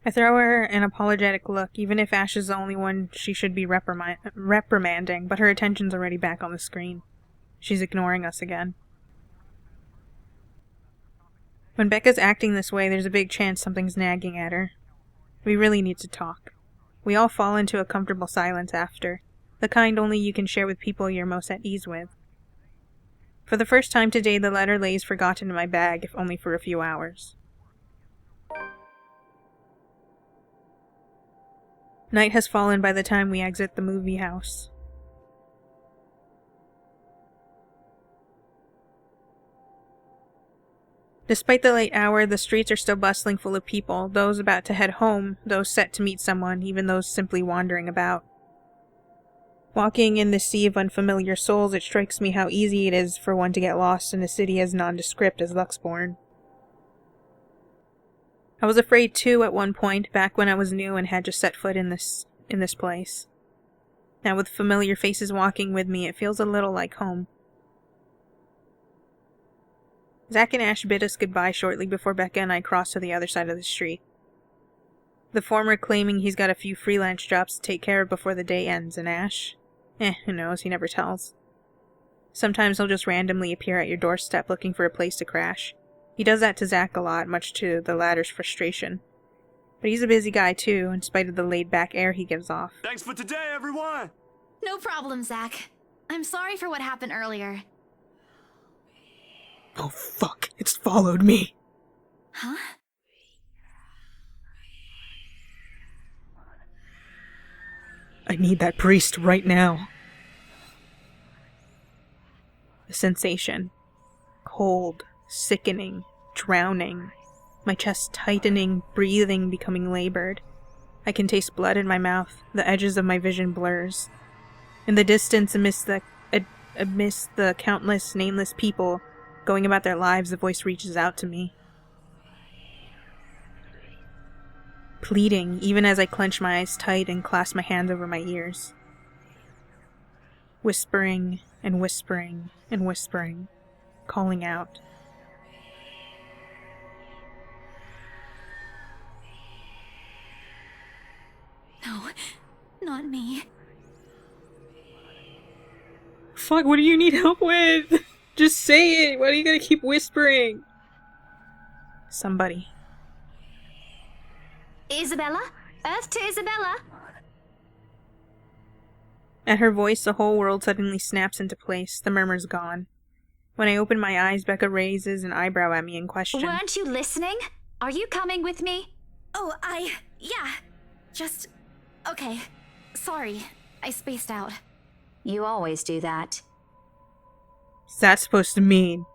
I throw her an apologetic look, even if Ash is the only one she should be reprimanding, but her attention's already back on the screen. She's ignoring us again. When Becca's acting this way, there's a big chance something's nagging at her. We really need to talk. We all fall into a comfortable silence after, the kind only you can share with people you're most at ease with. For the first time today, the letter lays forgotten in my bag, if only for a few hours. Night has fallen by the time we exit the movie house. Despite the late hour, the streets are still bustling full of people, those about to head home, those set to meet someone, even those simply wandering about. Walking in this sea of unfamiliar souls, it strikes me how easy it is for one to get lost in a city as nondescript as Luxborn. I was afraid too at one point, back when I was new and had just set foot in this place. Now with familiar faces walking with me, it feels a little like home. Zach and Ash bid us goodbye shortly before Becca and I cross to the other side of the street. The former claiming he's got a few freelance jobs to take care of before the day ends, and Ash? Who knows, he never tells. Sometimes he'll just randomly appear at your doorstep looking for a place to crash. He does that to Zach a lot, much to the latter's frustration. But he's a busy guy too, in spite of the laid-back air he gives off. Thanks for today, everyone! No problem, Zach. I'm sorry for what happened earlier. Oh fuck, it's followed me. Huh? I need that priest right now. The sensation. Cold, sickening, drowning. My chest tightening, breathing becoming labored. I can taste blood in my mouth. The edges of my vision blurs. In the distance, amidst the countless, nameless people going about their lives, the voice reaches out to me. Pleading, even as I clench my eyes tight and clasp my hands over my ears. Whispering and whispering and whispering, calling out. No, not me. Fuck, what do you need help with? Just say it! Why do you gotta keep whispering? Somebody. Isabella? Earth to Isabella? At her voice, the whole world suddenly snaps into place. The murmur's gone. When I open my eyes, Becca raises an eyebrow at me in question. Weren't you listening? Are you coming with me? Oh, yeah. Just... okay. Sorry, I spaced out. You always do that. What's that supposed to mean?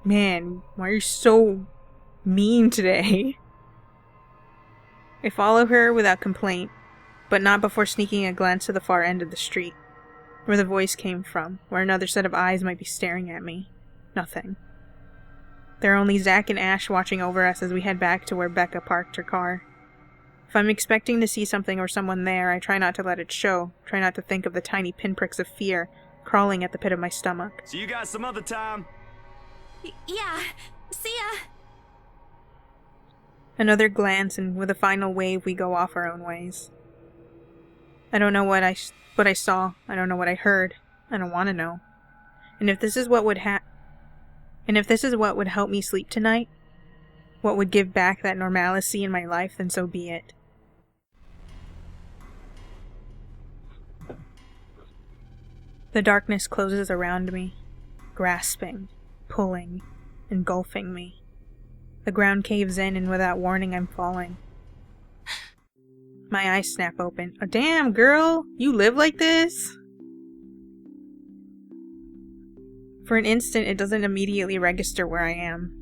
Man, why are you so mean today? I follow her without complaint, but not before sneaking a glance to the far end of the street, where the voice came from, where another set of eyes might be staring at me. Nothing. There are only Zach and Ash watching over us as we head back to where Becca parked her car. If I'm expecting to see something or someone there, I try not to let it show, try not to think of the tiny pinpricks of fear crawling at the pit of my stomach. See you guys some other time. Yeah, see ya! Another glance, and with a final wave, we go off our own ways. I don't know what I saw. I don't know what I heard. I don't want to know. And if this is what would help me sleep tonight, what would give back that normalcy in my life, then so be it. The darkness closes around me, grasping, pulling, engulfing me. The ground caves in, and without warning, I'm falling. My eyes snap open. Oh, damn, girl! You live like this? For an instant, it doesn't immediately register where I am.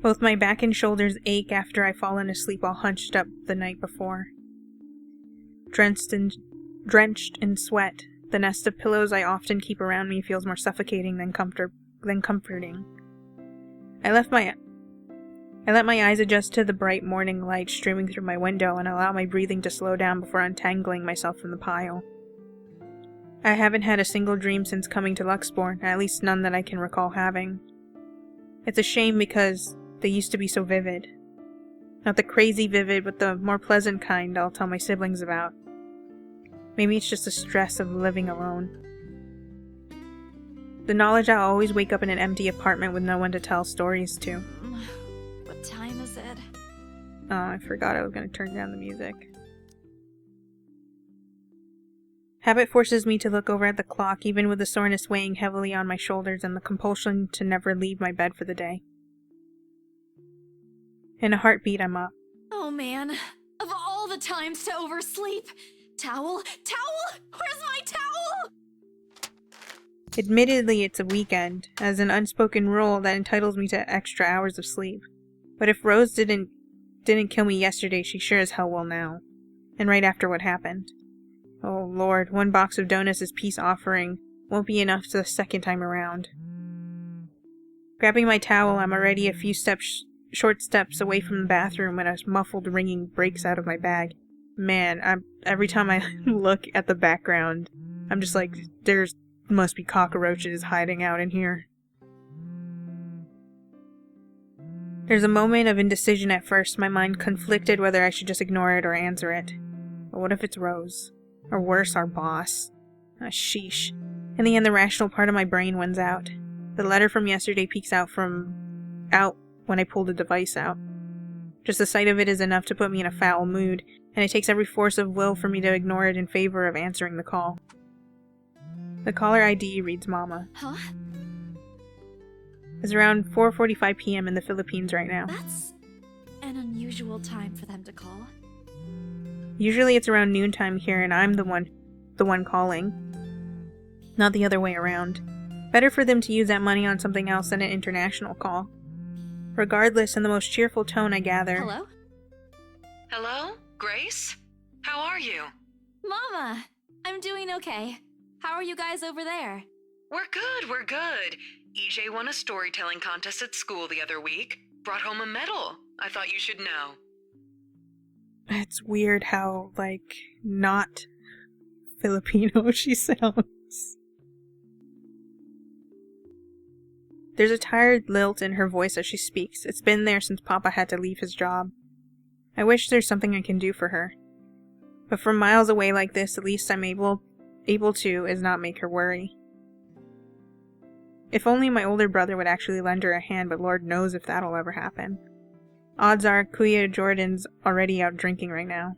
Both my back and shoulders ache after I've fallen asleep all hunched up the night before. Drenched in sweat, the nest of pillows I often keep around me feels more suffocating than comforting. I let my eyes adjust to the bright morning light streaming through my window and allow my breathing to slow down before untangling myself from the pile. I haven't had a single dream since coming to Luxborn, at least none that I can recall having. It's a shame because they used to be so vivid. Not the crazy vivid, but the more pleasant kind I'll tell my siblings about. Maybe it's just the stress of living alone. The knowledge I'll always wake up in an empty apartment with no one to tell stories to. What time is it? Oh, I forgot I was going to turn down the music. Habit forces me to look over at the clock, even with the soreness weighing heavily on my shoulders and the compulsion to never leave my bed for the day. In a heartbeat, I'm up. Oh man, of all the times to oversleep! Towel? Towel? Where's my towel? Admittedly, it's a weekend, as an unspoken rule that entitles me to extra hours of sleep. But if Rose didn't kill me yesterday, she sure as hell will now. And right after what happened. Oh lord, one box of donuts as peace offering won't be enough the second time around. Grabbing my towel, I'm already a few short steps away from the bathroom when a muffled ringing breaks out of my bag. Man, every time I look at the background, I'm just like, there must be cockroaches hiding out in here. There's a moment of indecision at first, my mind conflicted whether I should just ignore it or answer it. But what if it's Rose? Or worse, our boss? Sheesh. In the end, the rational part of my brain wins out. The letter from yesterday peeks out when I pull the device out. Just the sight of it is enough to put me in a foul mood, and it takes every force of will for me to ignore it in favor of answering the call. The caller ID reads Mama. Huh? It's around 4:45 p.m. in the Philippines right now. That's an unusual time for them to call. Usually it's around noontime here, and I'm the one calling. Not the other way around. Better for them to use that money on something else than an international call. Regardless, in the most cheerful tone I gather. Hello? Hello? Grace? How are you? Mama! I'm doing okay. How are you guys over there? We're good. EJ won a storytelling contest at school the other week. Brought home a medal. I thought you should know. It's weird how, not Filipino she sounds. There's a tired lilt in her voice as she speaks. It's been there since Papa had to leave his job. I wish there's something I can do for her. But from miles away like this, at least I'm able to is not make her worry. If only my older brother would actually lend her a hand, but Lord knows if that'll ever happen. Odds are Kuya Jordan's already out drinking right now.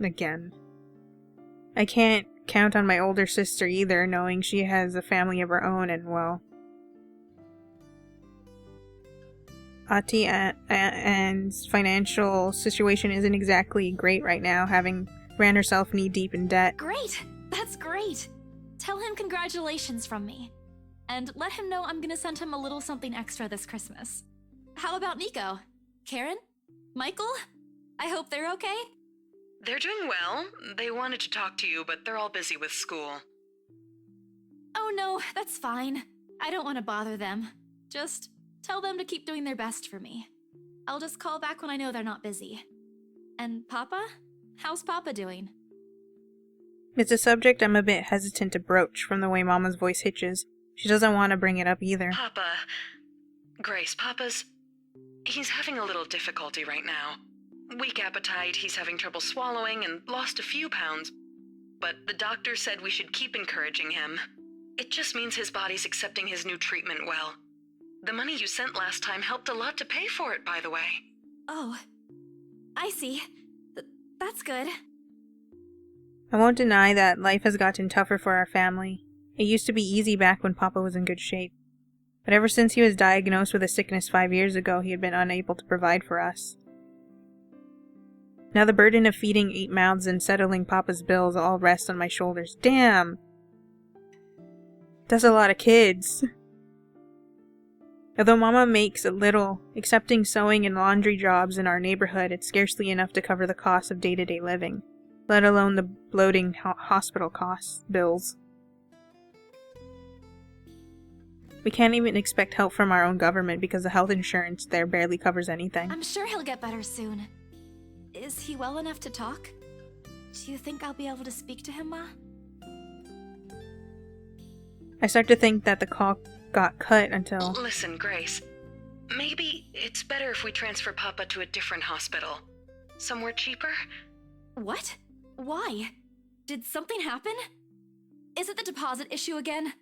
Again. I can't count on my older sister either, knowing she has a family of her own and, well... Ati Ann's financial situation isn't exactly great right now, having ran herself knee-deep in debt. Great! That's great! Tell him congratulations from me. And let him know I'm gonna send him a little something extra this Christmas. How about Nico? Karen? Michael? I hope they're okay? They're doing well. They wanted to talk to you, but they're all busy with school. Oh no, that's fine. I don't want to bother them. Just tell them to keep doing their best for me. I'll just call back when I know they're not busy. And Papa? How's Papa doing? It's a subject I'm a bit hesitant to broach from the way Mama's voice hitches. She doesn't want to bring it up either. Grace, he's having a little difficulty right now. Weak appetite, he's having trouble swallowing, and lost a few pounds. But the doctor said we should keep encouraging him. It just means his body's accepting his new treatment well. The money you sent last time helped a lot to pay for it, by the way. Oh, I see. That's good. I won't deny that life has gotten tougher for our family. It used to be easy back when Papa was in good shape. But ever since he was diagnosed with a sickness 5 years ago, he had been unable to provide for us. Now the burden of feeding 8 mouths and settling Papa's bills all rests on my shoulders. Damn! That's a lot of kids. Although Mama makes a little, accepting sewing and laundry jobs in our neighborhood, it's scarcely enough to cover the costs of day-to-day living, let alone the bloating hospital bills. We can't even expect help from our own government because the health insurance there barely covers anything. I'm sure he'll get better soon. Is he well enough to talk? Do you think I'll be able to speak to him, Ma? I start to think that the call got cut until... Listen, Grace. Maybe it's better if we transfer Papa to a different hospital. Somewhere cheaper? What? Why? Did something happen? Is it the deposit issue again?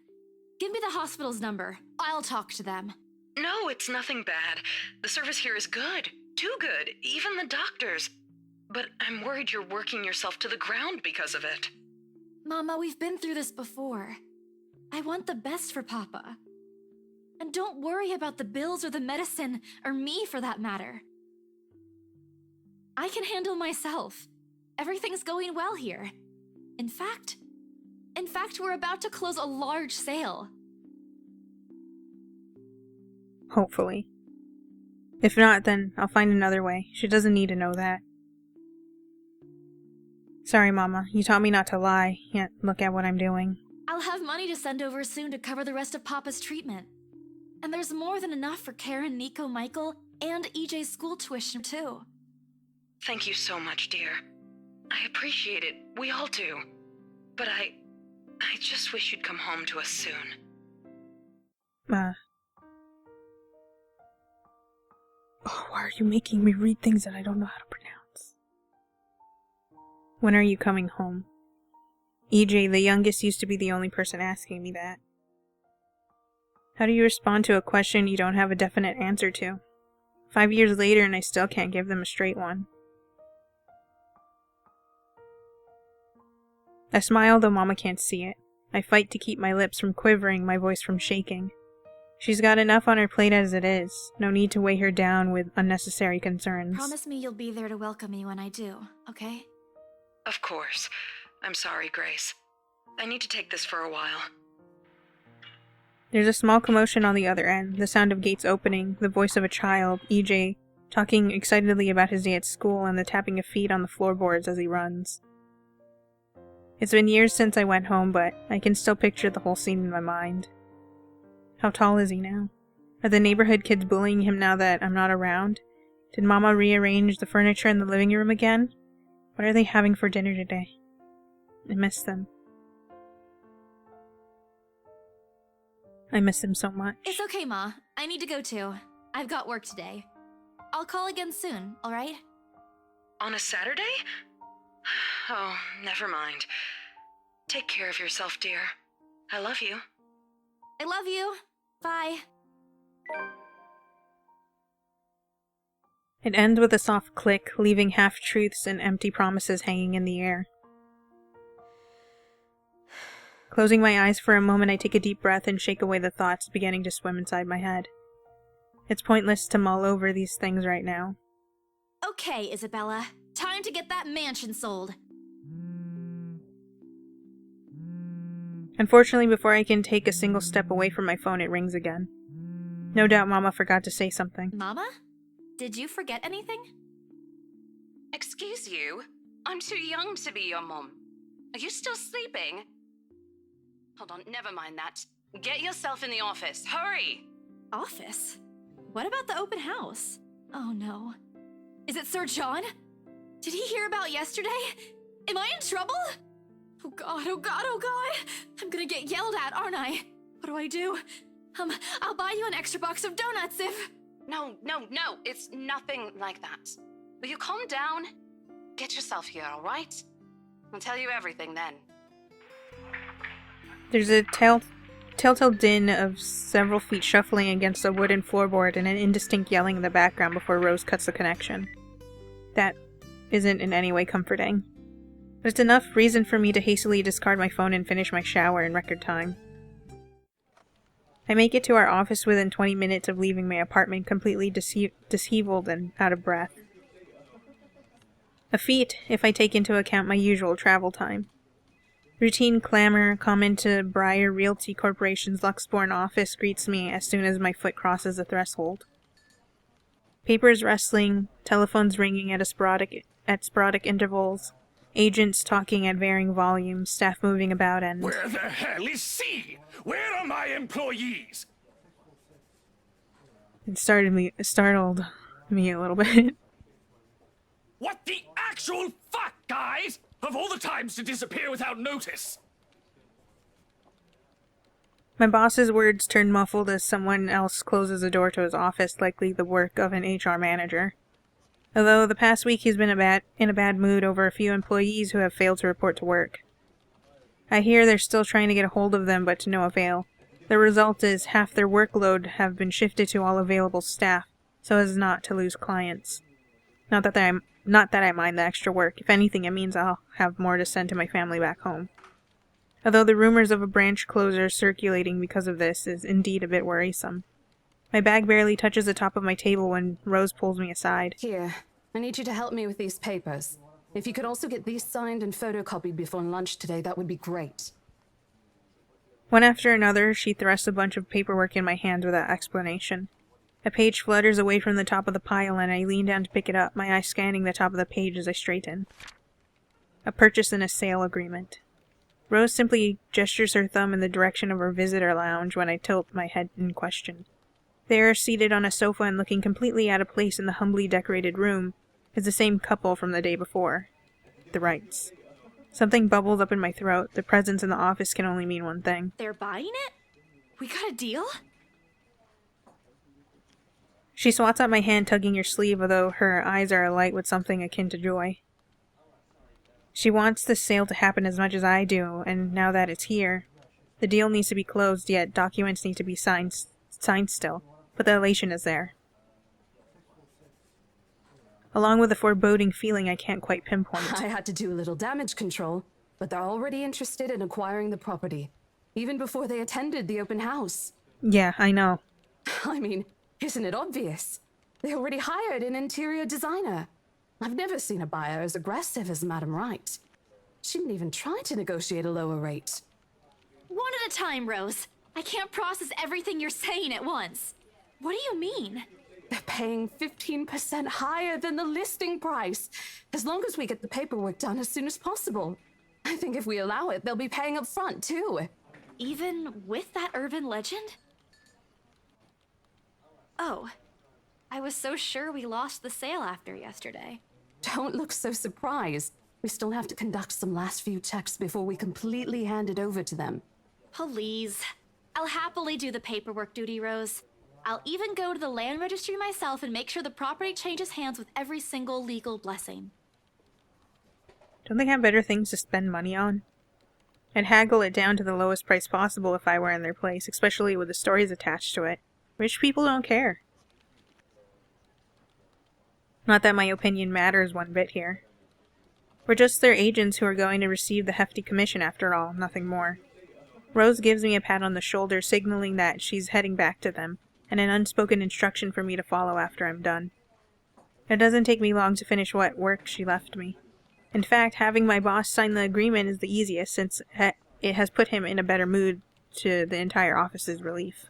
Give me the hospital's number. I'll talk to them. No, it's nothing bad. The service here is good. Too good. Even the doctors. But I'm worried you're working yourself to the ground because of it. Mama, we've been through this before. I want the best for Papa. And don't worry about the bills or the medicine, or me for that matter. I can handle myself. Everything's going well here. In fact, we're about to close a large sale. Hopefully. If not, then I'll find another way. She doesn't need to know that. Sorry, Mama. You taught me not to lie, yet look at what I'm doing. I'll have money to send over soon to cover the rest of Papa's treatment. And there's more than enough for Karen, Nico, Michael, and EJ's school tuition, too. Thank you so much, dear. I appreciate it. We all do. But I just wish you'd come home to us soon. Oh, why are you making me read things that I don't know how to pronounce? When are you coming home? EJ, the youngest, used to be the only person asking me that. How do you respond to a question you don't have a definite answer to? 5 years later and I still can't give them a straight one. I smile though Mama can't see it. I fight to keep my lips from quivering, my voice from shaking. She's got enough on her plate as it is. No need to weigh her down with unnecessary concerns. Promise me you'll be there to welcome me when I do, okay? Of course. I'm sorry, Grace. I need to take this for a while. There's a small commotion on the other end, the sound of gates opening, the voice of a child, EJ, talking excitedly about his day at school, and the tapping of feet on the floorboards as he runs. It's been years since I went home, but I can still picture the whole scene in my mind. How tall is he now? Are the neighborhood kids bullying him now that I'm not around? Did Mama rearrange the furniture in the living room again? What are they having for dinner today? I miss them. I miss them so much. It's okay, Ma. I need to go too. I've got work today. I'll call again soon, alright? On a Saturday? Oh, never mind. Take care of yourself, dear. I love you. I love you. Bye. It ends with a soft click, leaving half-truths and empty promises hanging in the air. Closing my eyes for a moment, I take a deep breath and shake away the thoughts beginning to swim inside my head. It's pointless to mull over these things right now. Okay, Isabella. Time to get that mansion sold. Unfortunately, before I can take a single step away from my phone, it rings again. No doubt Mama forgot to say something. Mama? Did you forget anything? Excuse you? I'm too young to be your mom. Are you still sleeping? Hold on, never mind that. Get yourself in the office. Hurry! Office? What about the open house? Oh no. Is it Sir John? Did he hear about yesterday? Am I in trouble? Oh god, oh god, oh god! I'm gonna get yelled at, aren't I? What do I do? I'll buy you an extra box of donuts if... No, it's nothing like that. Will you calm down? Get yourself here, alright? I'll tell you everything then. There's a telltale din of several feet shuffling against a wooden floorboard and an indistinct yelling in the background before Rose cuts the connection. That isn't in any way comforting. But it's enough reason for me to hastily discard my phone and finish my shower in record time. I make it to our office within 20 minutes of leaving my apartment completely disheveled and out of breath. A feat if I take into account my usual travel time. Routine clamor common to Briar Realty Corporation's Luxborn office greets me as soon as my foot crosses the threshold. Papers rustling, telephones ringing at sporadic intervals, agents talking at varying volumes, staff moving about, and... Where the hell is C? Where are my employees? It startled me a little bit. What the actual fuck, guys? Of all the times to disappear without notice! My boss's words turn muffled as someone else closes the door to his office, likely the work of an HR manager. Although the past week he's been in a bad mood over a few employees who have failed to report to work. I hear they're still trying to get a hold of them, but to no avail. The result is half their workload have been shifted to all available staff, so as not to lose clients. Not that I mind the extra work. If anything, it means I'll have more to send to my family back home. Although the rumors of a branch closure circulating because of this is indeed a bit worrisome. My bag barely touches the top of my table when Rose pulls me aside. Here, I need you to help me with these papers. If you could also get these signed and photocopied before lunch today, that would be great. One after another, she thrusts a bunch of paperwork in my hands without explanation. A page flutters away from the top of the pile and I lean down to pick it up, my eyes scanning the top of the page as I straighten. A purchase and a sale agreement. Rose simply gestures her thumb in the direction of our visitor lounge when I tilt my head in question. There, seated on a sofa and looking completely out of place in the humbly decorated room, is the same couple from the day before. The Wrights. Something bubbles up in my throat. The presence in the office can only mean one thing. They're buying it? We got a deal? She swats at my hand, tugging her sleeve, although her eyes are alight with something akin to joy. She wants the sale to happen as much as I do, and now that it's here, the deal needs to be closed, yet documents need to be signed still, but the elation is there. Along with a foreboding feeling I can't quite pinpoint. I had to do a little damage control, but they're already interested in acquiring the property, even before they attended the open house. Yeah, I know. I mean, isn't it obvious? They already hired an interior designer. I've never seen a buyer as aggressive as Madam Wright. She didn't even try to negotiate a lower rate. One at a time, Rose. I can't process everything you're saying at once. What do you mean? They're paying 15% higher than the listing price, as long as we get the paperwork done as soon as possible. I think if we allow it, they'll be paying up front, too. Even with that urban legend? Oh, I was so sure we lost the sale after yesterday. Don't look so surprised. We still have to conduct some last few checks before we completely hand it over to them. Please. I'll happily do the paperwork duty, Rose. I'll even go to the land registry myself and make sure the property changes hands with every single legal blessing. Don't they have better things to spend money on? I'd haggle it down to the lowest price possible if I were in their place, especially with the stories attached to it. Rich people don't care. Not that my opinion matters one bit here. We're just their agents who are going to receive the hefty commission after all, nothing more. Rose gives me a pat on the shoulder, signaling that she's heading back to them, and an unspoken instruction for me to follow after I'm done. It doesn't take me long to finish what work she left me. In fact, having my boss sign the agreement is the easiest, since it has put him in a better mood, to the entire office's relief.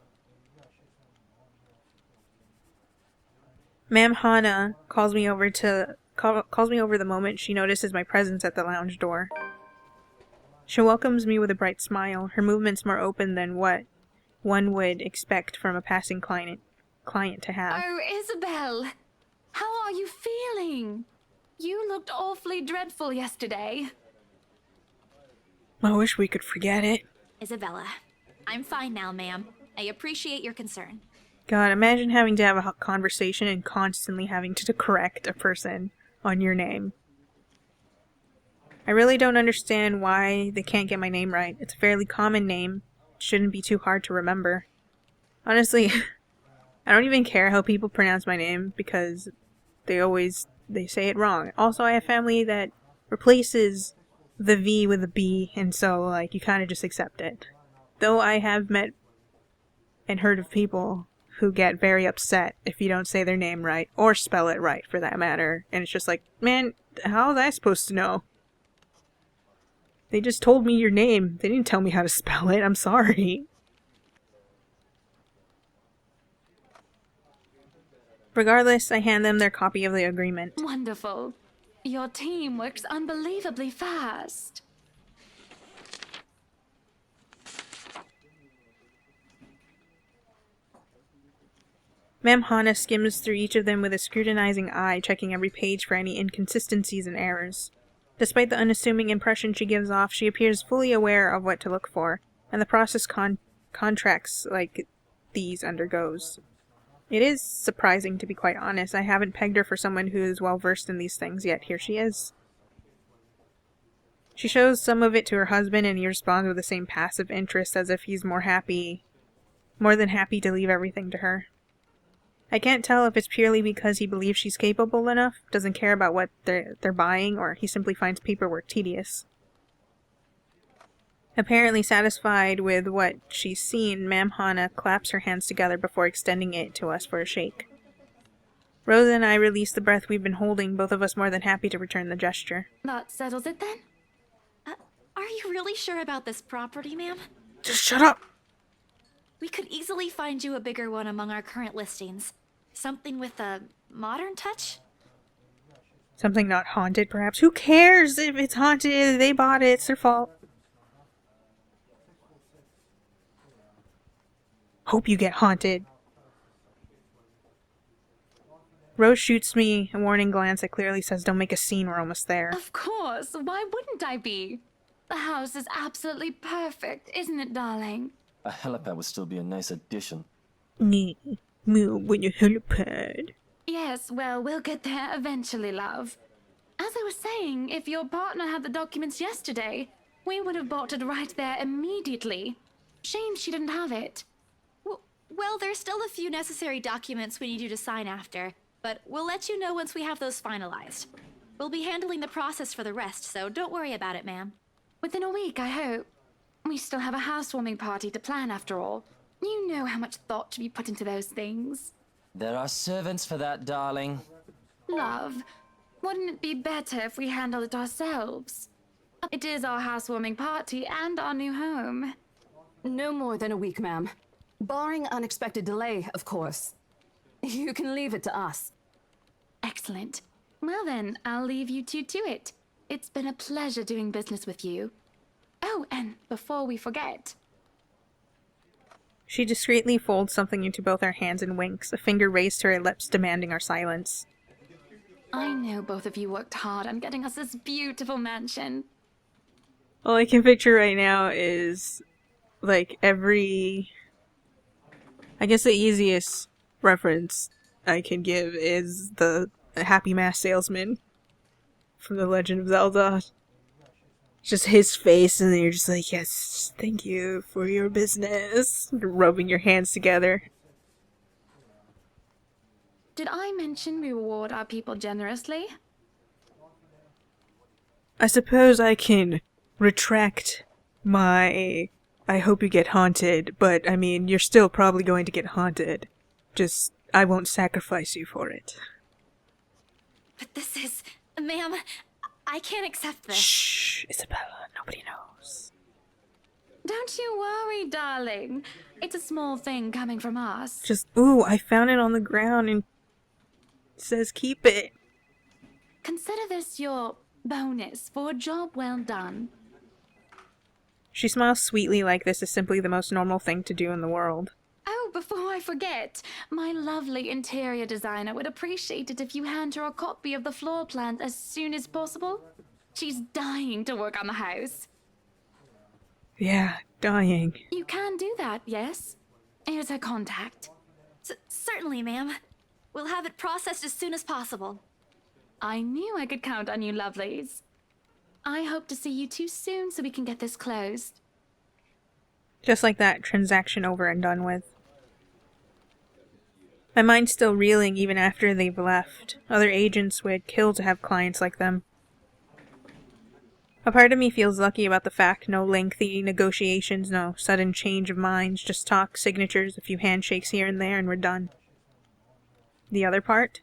Ma'am Hana calls me over the moment she notices my presence at the lounge door. She welcomes me with a bright smile, her movements more open than what one would expect from a passing client to have. Oh, Isabel! How are you feeling? You looked awfully dreadful yesterday. I wish we could forget it. Isabella, I'm fine now, ma'am. I appreciate your concern. God, imagine having to have a conversation and constantly having to correct a person on your name. I really don't understand why they can't get my name right. It's a fairly common name. It shouldn't be too hard to remember. Honestly, I don't even care how people pronounce my name because they say it wrong. Also, I have family that replaces the V with a B, and so, like, you kind of just accept it. Though I have met and heard of people who get very upset if you don't say their name right, or spell it right for that matter. And it's just like, man, how was I supposed to know? They just told me your name. They didn't tell me how to spell it. I'm sorry. Regardless, I hand them their copy of the agreement. Wonderful. Your team works unbelievably fast. Ma'am Hana skims through each of them with a scrutinizing eye, checking every page for any inconsistencies and errors. Despite the unassuming impression she gives off, she appears fully aware of what to look for, and the process contracts like these undergoes. It is surprising, to be quite honest. I haven't pegged her for someone who is well versed in these things, yet here she is. She shows some of it to her husband, and he responds with the same passive interest as if he's more than happy to leave everything to her. I can't tell if it's purely because he believes she's capable enough, doesn't care about what they're buying, or he simply finds paperwork tedious. Apparently satisfied with what she's seen, Ma'am Hana claps her hands together before extending it to us for a shake. Rosa and I release the breath we've been holding, both of us more than happy to return the gesture. That settles it then? Are you really sure about this property, ma'am? Just shut up! We could easily find you a bigger one among our current listings. Something with a modern touch? Something not haunted, perhaps? Who cares if it's haunted? They bought it, it's their fault. Hope you get haunted. Rose shoots me a warning glance that clearly says, don't make a scene, we're almost there. Of course, why wouldn't I be? The house is absolutely perfect, isn't it, darling? A helipad would still be a nice addition. Move when you helipad. Yes, well, we'll get there eventually, love. As I was saying, if your partner had the documents yesterday, we would have bought it right there immediately. Shame she didn't have it. Well, there's still a few necessary documents we need you to sign after, but we'll let you know once we have those finalized. We'll be handling the process for the rest, so don't worry about it, ma'am. Within a week, I hope. We still have a housewarming party to plan after all. You know how much thought should be put into those things. There are servants for that, darling. Love, wouldn't it be better if we handled it ourselves? It is our housewarming party and our new home. No more than a week, ma'am. Barring unexpected delay, of course. You can leave it to us. Excellent. Well then, I'll leave you two to it. It's been a pleasure doing business with you. Oh, and before we forget... She discreetly folds something into both our hands and winks, a finger raised to her lips demanding our silence. I know both of you worked hard on getting us this beautiful mansion. All I can picture right now is, like, I guess the easiest reference I can give is the Happy Mask Salesman from The Legend of Zelda. Just his face, and then you're just like, yes, thank you for your business. Rubbing your hands together. Did I mention we reward our people generously? I suppose I can retract my I hope you get haunted, but I mean, you're still probably going to get haunted. Just, I won't sacrifice you for it. But this is... Ma'am, I can't accept this. Shh, Isabella, nobody knows. Don't you worry, darling. It's a small thing coming from us. Just, ooh, I found it on the ground and it says keep it. Consider this your bonus for a job well done. She smiles sweetly like this is simply the most normal thing to do in the world. Oh, before I forget, my lovely interior designer would appreciate it if you hand her a copy of the floor plan as soon as possible. She's dying to work on the house. Yeah, dying. You can do that, yes? Here's her contact. Certainly, ma'am. We'll have it processed as soon as possible. I knew I could count on you, lovelies. I hope to see you too soon so we can get this closed. Just like that, transaction over and done with. My mind's still reeling even after they've left. Other agents would kill to have clients like them. A part of me feels lucky about the fact no lengthy negotiations, no sudden change of minds, just talk, signatures, a few handshakes here and there, and we're done. The other part?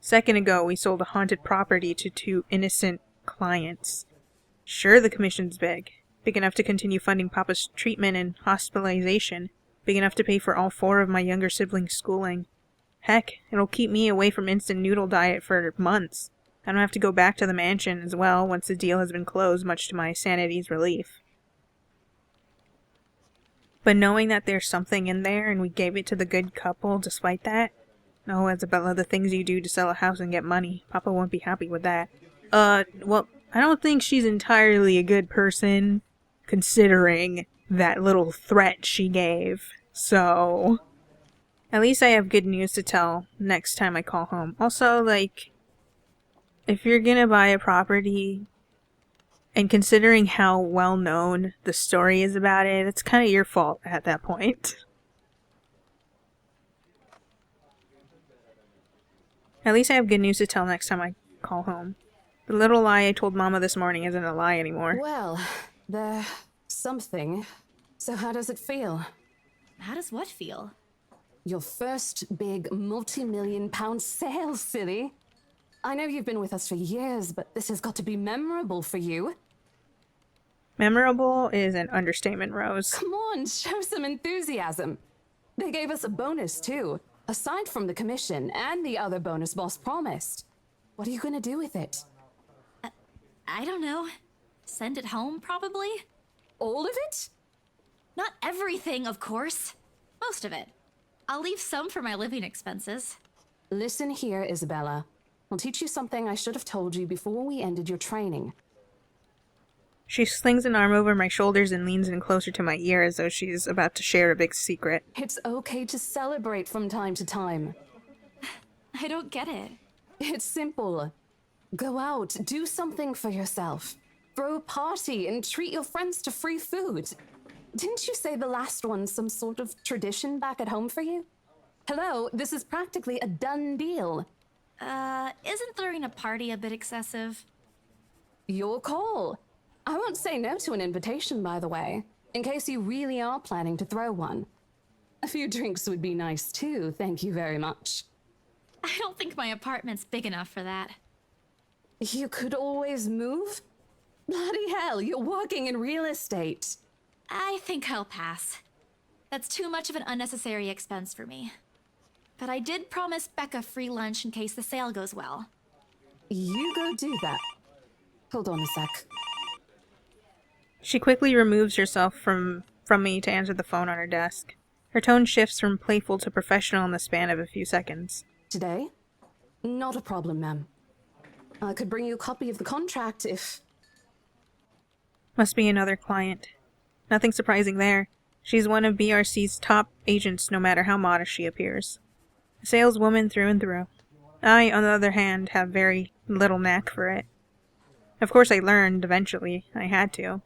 Second ago, we sold a haunted property to 2 innocent clients. Sure, the commission's big enough to continue funding Papa's treatment and hospitalization, big enough to pay for all 4 of my younger siblings' schooling. Heck, it'll keep me away from instant noodle diet for months. I don't have to go back to the mansion as well once the deal has been closed, much to my sanity's relief. But knowing that there's something in there and we gave it to the good couple despite that, oh, Isabella, the things you do to sell a house and get money, Papa won't be happy with that. Well, I don't think she's entirely a good person, considering that little threat she gave, so... At least I have good news to tell next time I call home. Also, like, if you're gonna buy a property, and considering how well known the story is about it, it's kind of your fault at that point. At least I have good news to tell next time I call home. The little lie I told Mama this morning isn't a lie anymore. Well, there's something. So how does it feel? How does what feel? Your first big multi-million-pound sale, silly. I know you've been with us for years, but this has got to be memorable for you. Memorable is an understatement, Rose. Come on, show some enthusiasm. They gave us a bonus, too. Aside from the commission and the other bonus boss promised. What are you gonna do with it? I don't know. Send it home, probably? All of it? Not everything, of course. Most of it. I'll leave some for my living expenses. Listen here, Isabella. I'll teach you something I should have told you before we ended your training. She slings an arm over my shoulders and leans in closer to my ear as though she's about to share a big secret. It's okay to celebrate from time to time. I don't get it. It's simple. Go out, do something for yourself. Throw a party and treat your friends to free food. Didn't you say the last one's some sort of tradition back at home for you? Hello, this is practically a done deal. Isn't throwing a party a bit excessive? Your call. I won't say no to an invitation, by the way, in case you really are planning to throw one. A few drinks would be nice too, thank you very much. I don't think my apartment's big enough for that. You could always move? Bloody hell, you're working in real estate. I think I'll pass. That's too much of an unnecessary expense for me. But I did promise Becca free lunch in case the sale goes well. You go do that. Hold on a sec. She quickly removes herself from me to answer the phone on her desk. Her tone shifts from playful to professional in the span of a few seconds. Today? Not a problem, ma'am. I could bring you a copy of the contract if... Must be another client. Nothing surprising there. She's one of BRC's top agents no matter how modest she appears. A saleswoman through and through. I, on the other hand, have very little knack for it. Of course I learned, eventually. I had to.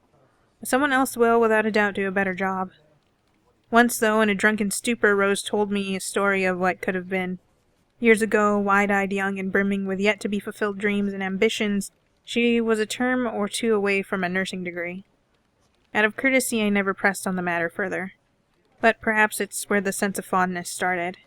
But someone else will, without a doubt, do a better job. Once, though, in a drunken stupor, Rose told me a story of what could have been. Years ago, wide-eyed, young, and brimming with yet-to-be-fulfilled dreams and ambitions, she was a term or 2 away from a nursing degree. Out of courtesy, I never pressed on the matter further. But perhaps it's where the sense of fondness started.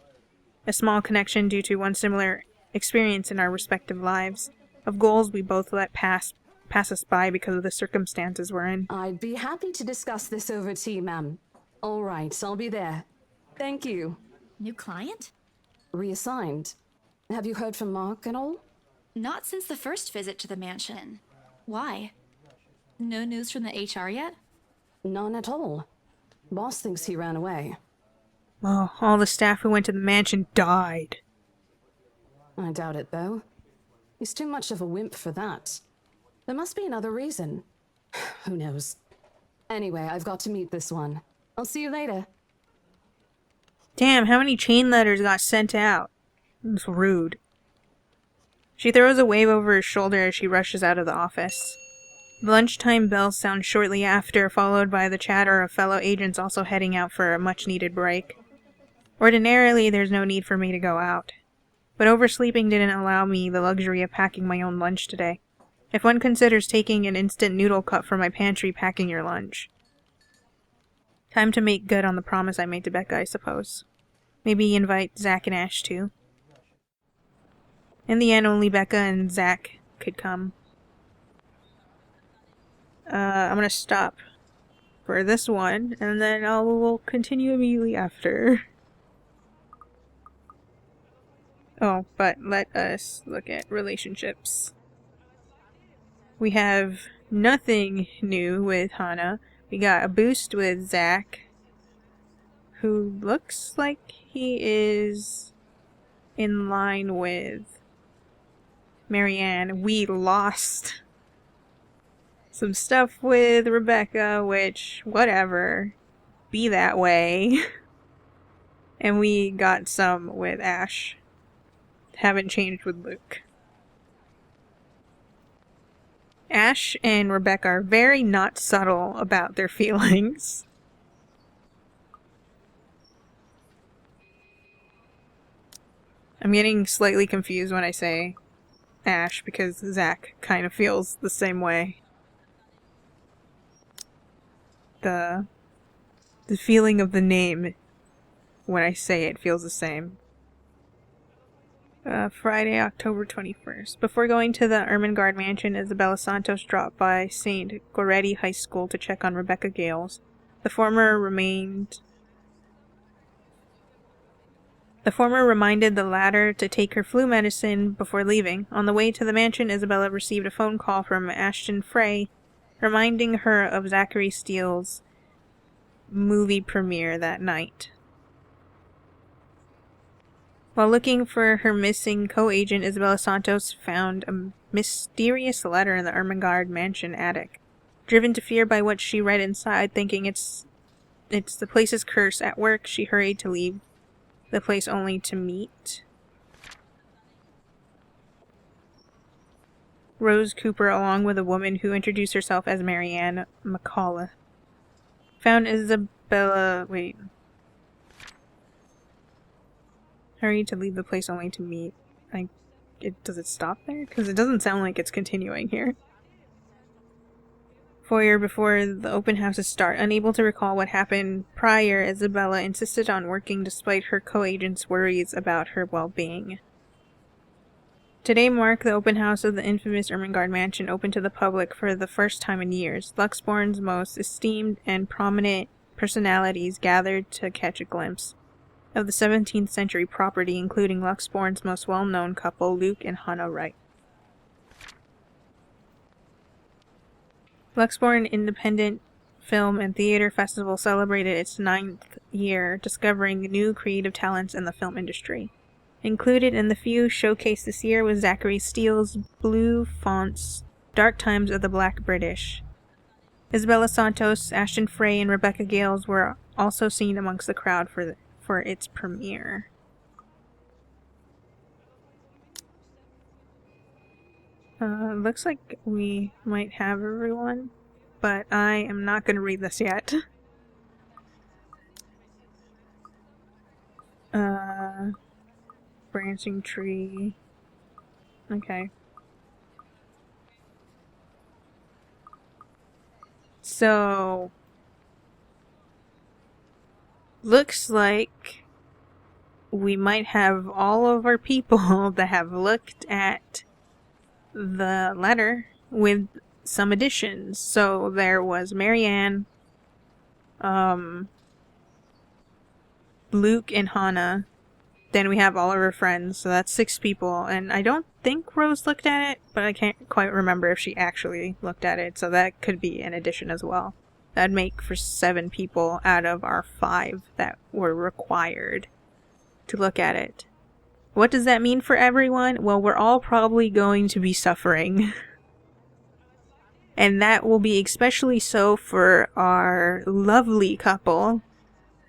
A small connection due to one similar experience in our respective lives, of goals we both let pass us by because of the circumstances we're in. I'd be happy to discuss this over tea, ma'am. All right, I'll be there. Thank you. New client? Reassigned. Have you heard from Mark at all? Not since the first visit to the mansion. Why? No news from the HR yet? None at all. Boss thinks he ran away. Oh, all the staff who went to the mansion died. I doubt it, though. He's too much of a wimp for that. There must be another reason. Who knows? Anyway, I've got to meet this one. I'll see you later. Damn, how many chain letters got sent out? It's rude. She throws a wave over her shoulder as she rushes out of the office. The lunchtime bell sounds shortly after, followed by the chatter of fellow agents also heading out for a much-needed break. Ordinarily, there's no need for me to go out. But oversleeping didn't allow me the luxury of packing my own lunch today. If one considers taking an instant noodle cup from my pantry packing your lunch. Time to make good on the promise I made to Becca, I suppose. Maybe invite Zach and Ash too. In the end, only Becca and Zach could come. I'm gonna stop for this one, and then we'll continue immediately after. Oh, but let us look at relationships. We have nothing new with Hana. We got a boost with Zach, who looks like he is in line with Marianne. We lost some stuff with Rebecca, which, whatever, be that way. And we got some with Ash. Haven't changed with Luke. Ash and Rebecca are very not subtle about their feelings. I'm getting slightly confused when I say Ash because Zach kind of feels the same way. The feeling of the name when I say it feels the same. Friday, October 21st. Before going to the Ermengarde mansion, Isabella Santos dropped by St. Goretti High School to check on Rebecca Gales. The former reminded the latter to take her flu medicine before leaving. On the way to the mansion, Isabella received a phone call from Ashton Frey, reminding her of Zachary Steele's movie premiere that night. While looking for her missing co-agent, Isabella Santos found a mysterious letter in the Ermengarde mansion attic. Driven to fear by what she read inside, thinking it's the place's curse at work, she hurried to leave the place only to meet Rose Cooper along with a woman who introduced herself as Marianne McCullough. Found Isabella... wait. Hurried to leave the place only to meet... does it stop there? Because it doesn't sound like it's continuing here. Foyer before the open houses start. Unable to recall what happened prior, Isabella insisted on working despite her co-agent's worries about her well-being. Today marked the open house of the infamous Ermengarde mansion, open to the public for the first time in years. Luxbourne's most esteemed and prominent personalities gathered to catch a glimpse of the 17th century property, including Luxbourne's most well-known couple, Luke and Hannah Wright. Luxbourne Independent Film and Theater Festival celebrated its 9th year, discovering new creative talents in the film industry. Included in the few showcased this year was Zachary Steele's Blue Fonts, Dark Times of the Black British. Isabella Santos, Ashton Frey, and Rebecca Gales were also seen amongst the crowd for its premiere. Looks like we might have everyone, but I am not going to read this yet. Branching tree. Okay. So, looks like we might have all of our people that have looked at the letter with some additions. So there was Marianne, Luke and Hannah. Then we have all of her friends, so that's 6 people. And I don't think Rose looked at it, but I can't quite remember if she actually looked at it, so that could be an addition as well. That'd make for 7 people out of our 5 that were required to look at it. What does that mean for everyone? Well, we're all probably going to be suffering. And that will be especially so for our lovely couple,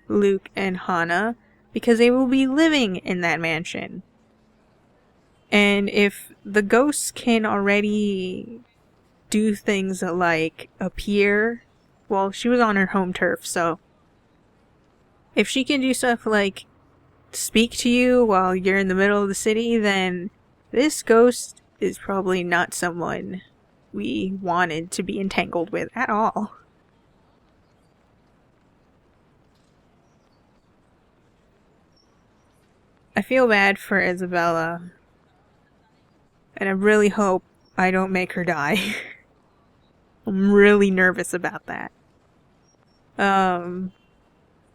Luke and Hannah, because they will be living in that mansion. And if the ghosts can already do things like appear, well, she was on her home turf, so if she can do stuff like speak to you while you're in the middle of the city, then this ghost is probably not someone we wanted to be entangled with at all. I feel bad for Isabella, and I really hope I don't make her die. I'm really nervous about that. And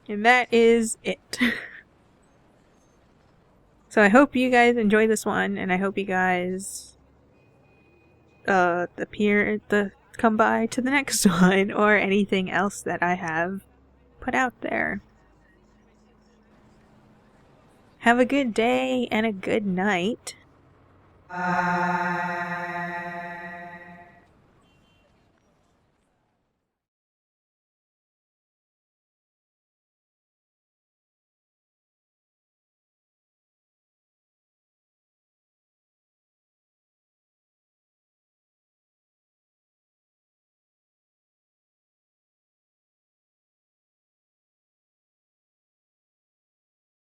that is it. So I hope you guys enjoy this one, and I hope you guys come by to the next one, or anything else that I have put out there. Have a good day and a good night. Bye.